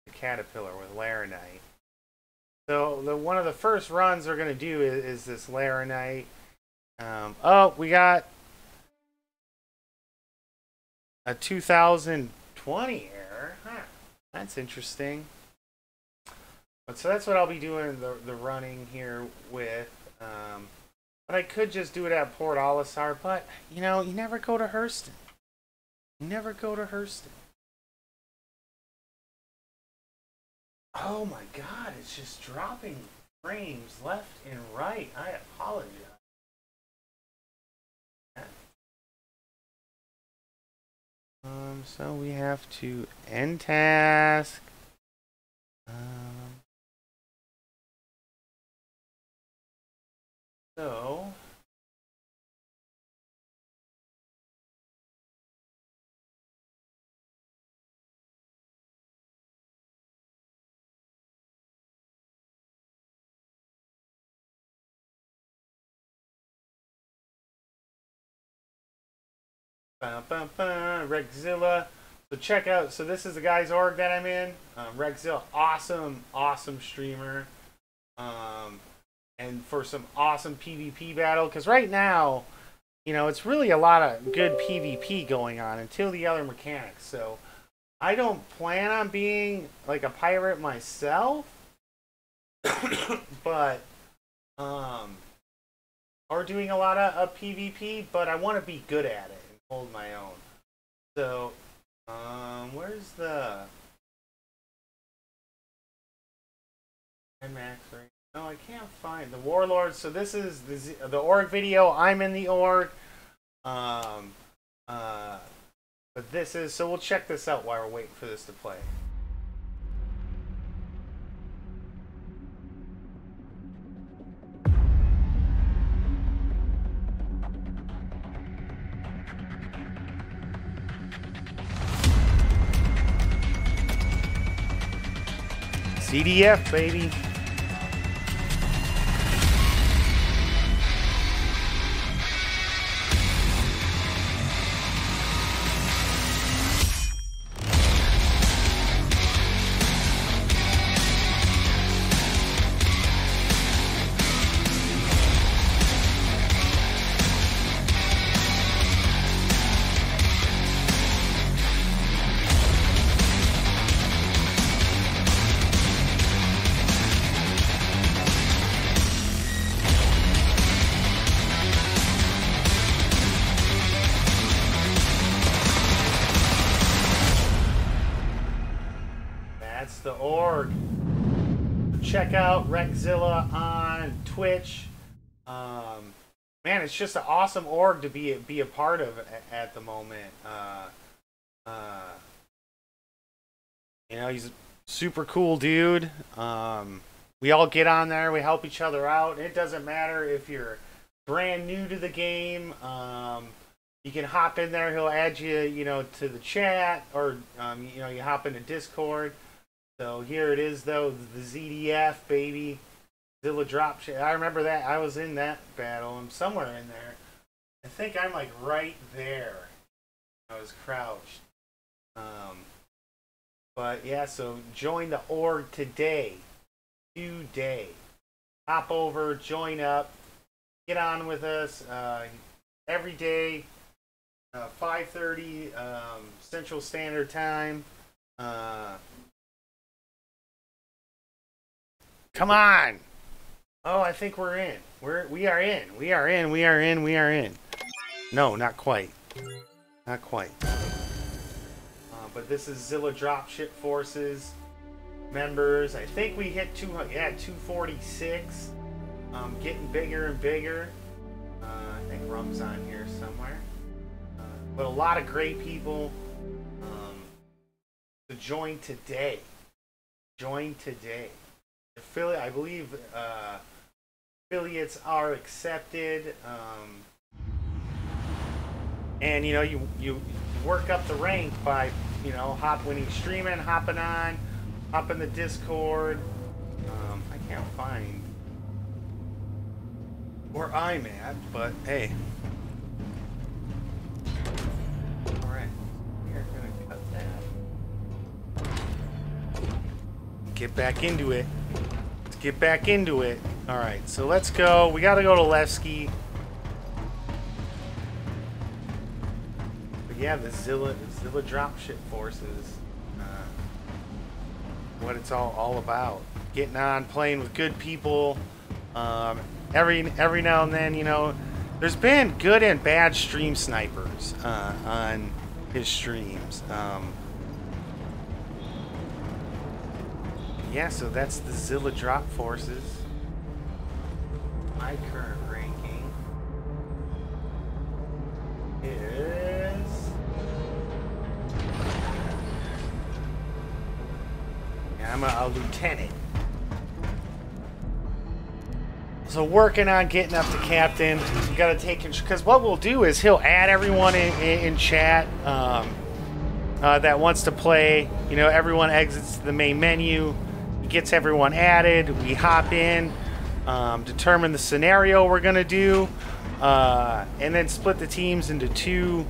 the Caterpillar with Laranite. So one of the first runs we're going to do is this Laranite. Oh, we got a 2020 error. Huh. That's interesting. But so that's what I'll be doing the running here with. But I could just do it at Port Olisar. But, you know, you never go to Hurston. You never go to Hurston. Oh my god, it's just dropping frames left and right. I apologize. So we have to end task. So Rexzilla. So check out. So this is the guy's org that I'm in. Rexzilla, awesome streamer. And for some awesome PvP battle, because right now, you know, it's really a lot of good PvP going on until the other mechanics. So I don't plan on being like a pirate myself, but or doing a lot of PvP, but I want to be good at it and hold my own. So where's the max right? No, I can't find the Warlord. So this is the org video. I'm in the org. But this is, so we'll check this out while we're waiting for this to play. CDF, baby. check out Rexzilla on Twitch. Man, it's just an awesome org to be a part of at the moment. You know, he's a super cool dude. We all get on there. We help each other out. It doesn't matter if you're brand new to the game. You can hop in there. He'll add you, you know, to the chat, or you know, you hop into Discord. So here it is, though, the ZDF baby, Zilla Dropship. I remember that. I was in that battle. I'm somewhere in there. I think I'm like right there. I was crouched. But yeah, so join the org today. Hop over, join up, get on with us every day, 5:30 Central Standard Time. Come on! Oh, I think we're in. We are in. No, not quite. Not quite. But this is Zilla Dropship Forces members. I think we hit 246. Getting bigger and bigger. I think Rum's on here somewhere. But a lot of great people to join today. I believe affiliates are accepted. And you know, you work up the rank by, you know, when he's streaming, hopping on, hop in the Discord. I can't find where I'm at, but hey. Alright, we're gonna cut that. Get back into it. Let's get back into it. Alright, so let's go. We gotta go to Levski. But yeah, the Zilla Dropship Forces. What it's all about. Getting on, playing with good people. Every now and then, you know, there's been good and bad stream snipers on his streams. Yeah, so that's the Zilla Drop Forces. My current ranking is... Yeah, I'm a lieutenant. So working on getting up to captain. You gotta take, because what we'll do is he'll add everyone in chat that wants to play. You know, everyone exits the main menu. He gets everyone added. We hop in, determine the scenario we're gonna do, and then split the teams into two.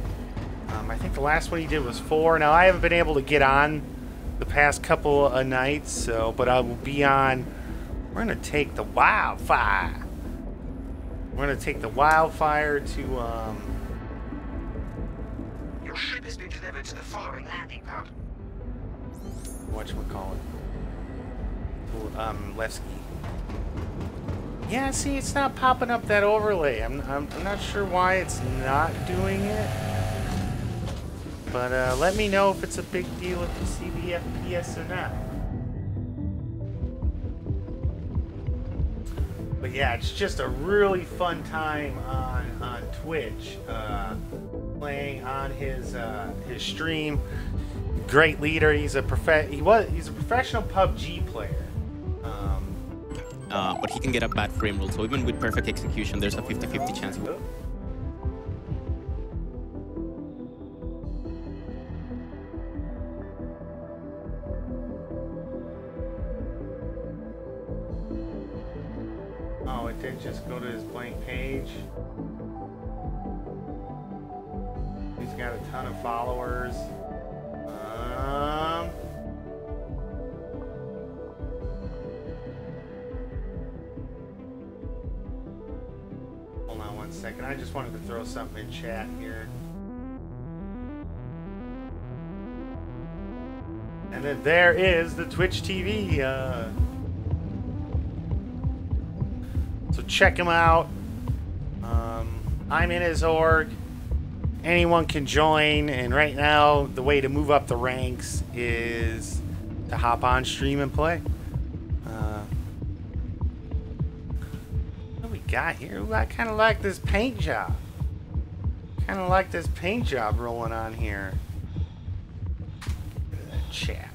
I think the last one he did was 4. Now I haven't been able to get on the past couple of nights, so but I will be on. We're gonna take the wildfire. We're gonna take the wildfire to Your ship has been delivered to the following landing pad. whatchamacallit? Levski. Yeah, see, it's not popping up that overlay. I'm not sure why it's not doing it. But let me know if it's a big deal if you see the FPS or not. But yeah, it's just a really fun time on Twitch, playing on his stream. Great leader. He's a professional PUBG player. But he can get a bad frame rate, so even with perfect execution, there's a 50-50 chance. Oh, it did just go to his blank page. He's got a ton of followers. Hold on one second. I just wanted to throw something in chat here. And then there is the Twitch TV. So check him out. I'm in his org. Anyone can join, and right now the way to move up the ranks is to hop on stream and play. got here? Ooh, I kind of like this paint job. Kind of like this paint job rolling on here. Look at that chap.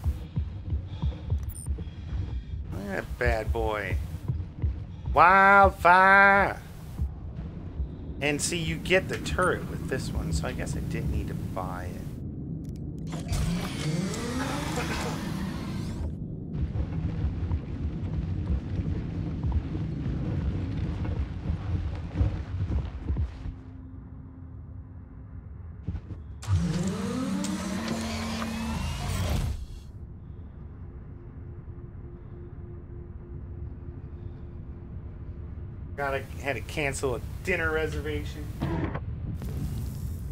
Look at that bad boy. Wildfire. And see, you get the turret with this one, so I guess I didn't need to buy it. Had to cancel a dinner reservation.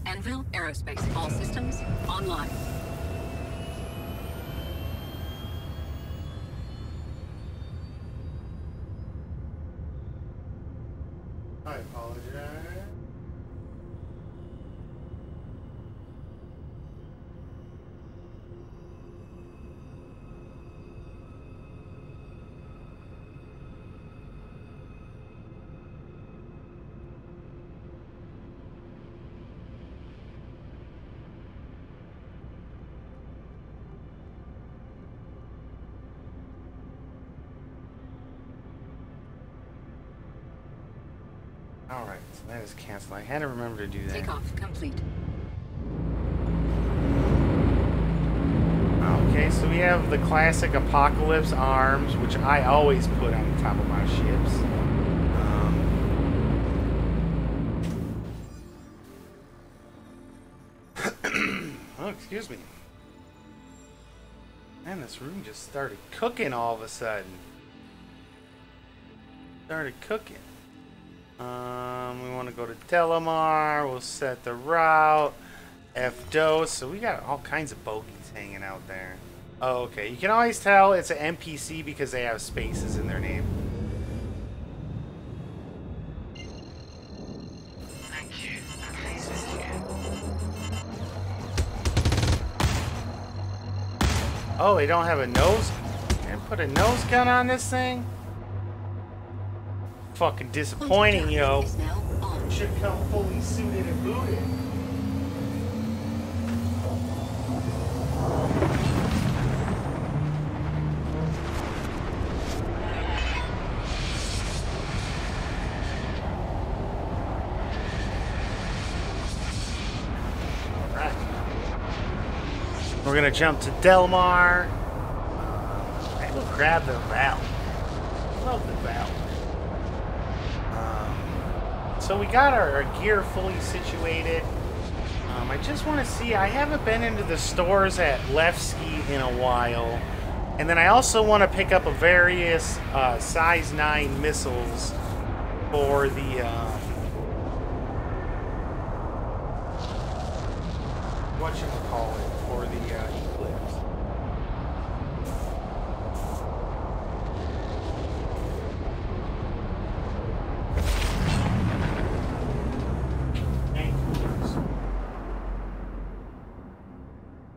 Anvil Aerospace, all systems online. I apologize. Alright, so that is canceled. I had to remember to do that. Takeoff complete. Okay, so we have the classic Apocalypse arms, which I always put on the top of my ships. Oh, excuse me. Man, this room just started cooking all of a sudden. Started cooking. We want to go to Delamar. We'll set the route. F-Dose. So we got all kinds of bogeys hanging out there. Oh, okay. You can always tell it's an NPC because they have spaces in their name. Thank you. Please visit again. Oh, they don't have a nose. Can't put a nose gun on this thing? Fucking disappointing, yo. Should come fully suited and booted. Alright. We're gonna jump to Delmar. I will grab the valve. Love the valve. So we got our gear fully situated. I just want to see, I haven't been into the stores at Lefski in a while. And then I also want to pick up a various size 9 missiles for the whatchamacallit, for the Eclipse.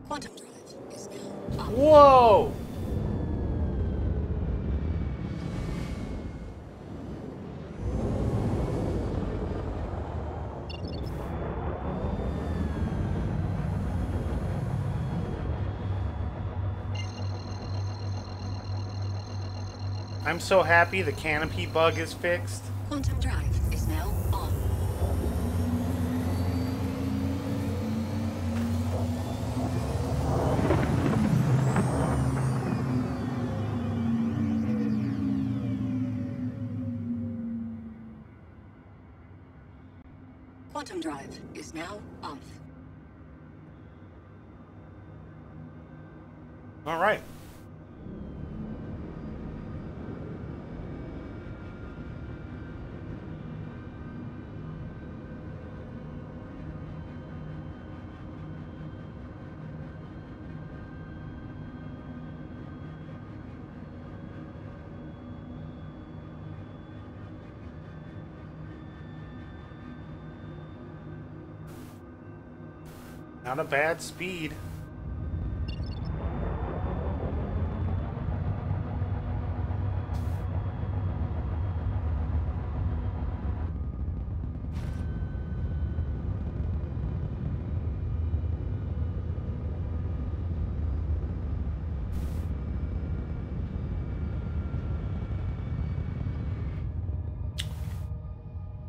Quantum drive is now up. Whoa! I'm so happy the canopy bug is fixed. Quantum drive is now on. Quantum drive is now off. All right. Not a bad speed.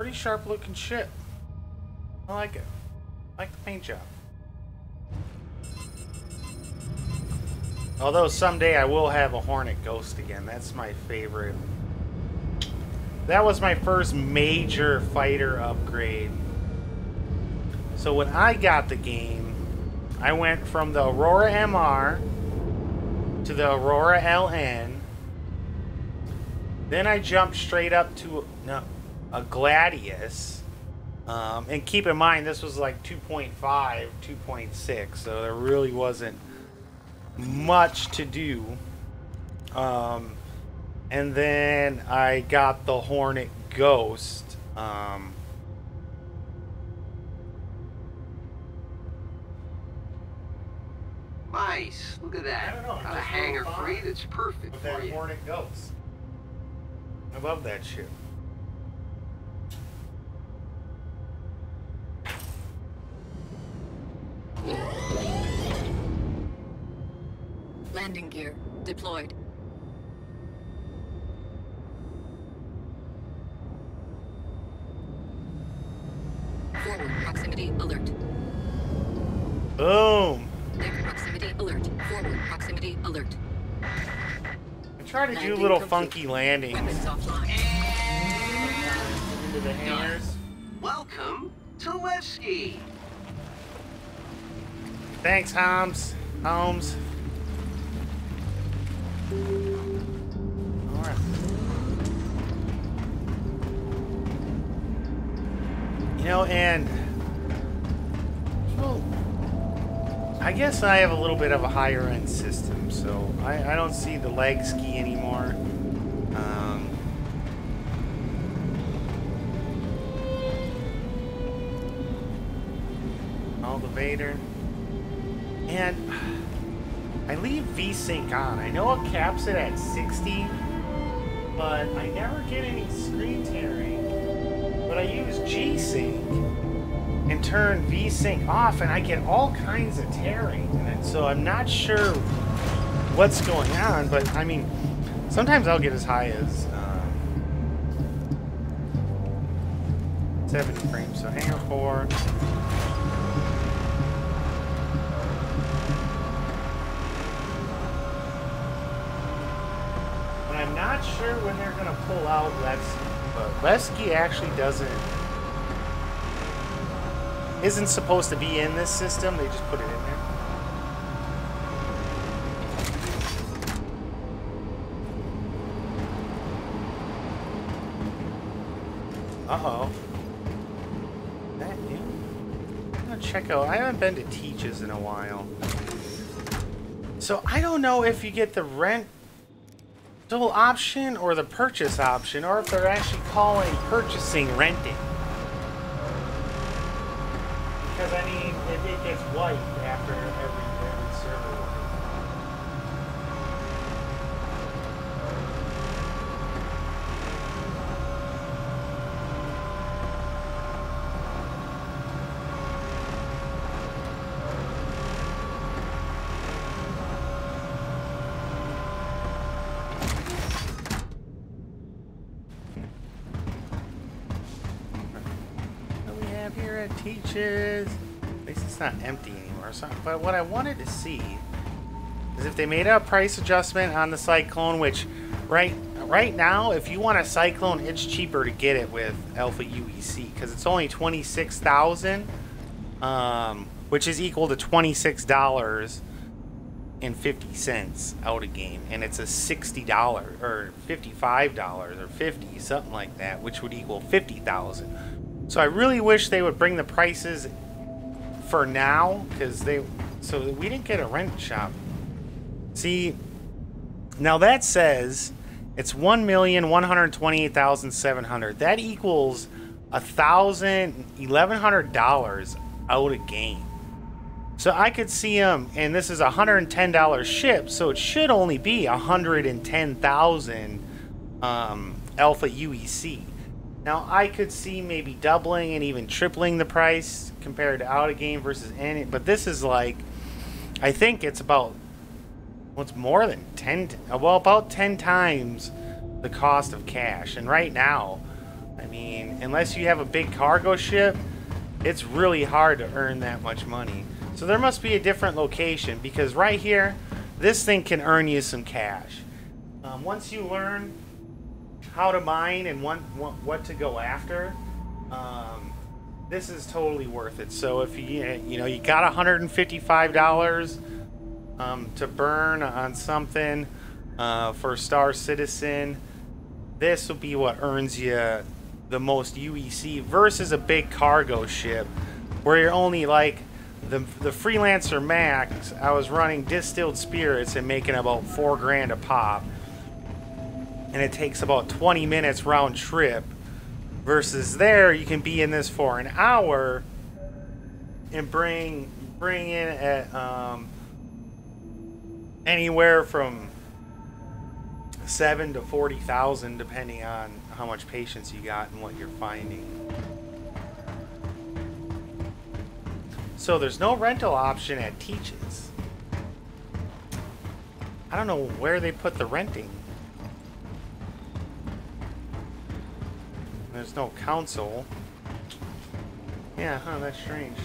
Pretty sharp looking ship. I like it. I like the paint job. Although someday I will have a Hornet Ghost again. That's my favorite. That was my first major fighter upgrade. So when I got the game, I went from the Aurora MR to the Aurora LN. Then I jumped straight up to a Gladius. And keep in mind, this was like 2.5, 2.6, so there really wasn't much to do. And then I got the Hornet Ghost. Nice. Look at that. I don't know, Got a hangar free that's perfect With for that you. Hornet Ghost. I love that shit. Landing gear deployed. Forward proximity alert. Boom! Near proximity alert. Forward proximity alert. I try to do Landing little complete. funky landings Weapons offline. into the hangars. Welcome to Levski. Thanks, Holmes. Holmes. Alright. You know, and well, I guess I have a little bit of a higher end system, so I don't see the leg ski anymore. All the Vader. And I leave VSync on. I know it caps it at 60, but I never get any screen tearing. But I use G-Sync and turn VSync off, and I get all kinds of tearing. And so I'm not sure what's going on, but I mean, sometimes I'll get as high as 70 frames. So hangar 4. I'm not sure when they're going to pull out Levski, but Levski actually isn't supposed to be in this system. They just put it in there. Uh-oh. That new? I'm going to check out. I haven't been to Teach's in a while. So I don't know if you get the rent option or the purchase option, or if they're actually calling purchasing renting. Because I mean, it gets wiped after every server wipe. Teaches. At least it's not empty anymore. So, but what I wanted to see is if they made a price adjustment on the Cyclone, which right now, if you want a Cyclone, it's cheaper to get it with Alpha UEC because it's only $26,000, which is equal to $26.50 out of game, and it's a $60 or $55 or $50, something like that, which would equal $50,000. So I really wish they would bring the prices for now, so we didn't get a rent shop. See, now that says it's $1,128,700. That equals $1,100 out of game. So I could see them, and this is a $110 ship, so it should only be $110,000 Alpha UEC. Now, I could see maybe doubling and even tripling the price compared to out of game versus in, but this is like, I think it's about, what's more than about 10 times the cost of cash. And right now, I mean, unless you have a big cargo ship, it's really hard to earn that much money. So there must be a different location, because right here, this thing can earn you some cash. Once you learn how to mine and what to go after, this is totally worth it. So if you got $155 to burn on something for Star Citizen, this will be what earns you the most UEC versus a big cargo ship where you're only like the Freelancer Max. I was running distilled spirits and making about $4 grand a pop, and it takes about 20 minutes round trip, versus there you can be in this for an hour and bring in at anywhere from 7 to 40,000 depending on how much patience you got and what you're finding. So there's no rental option at Teach's. I don't know where they put the renting. There's no council. Yeah, huh, that's strange.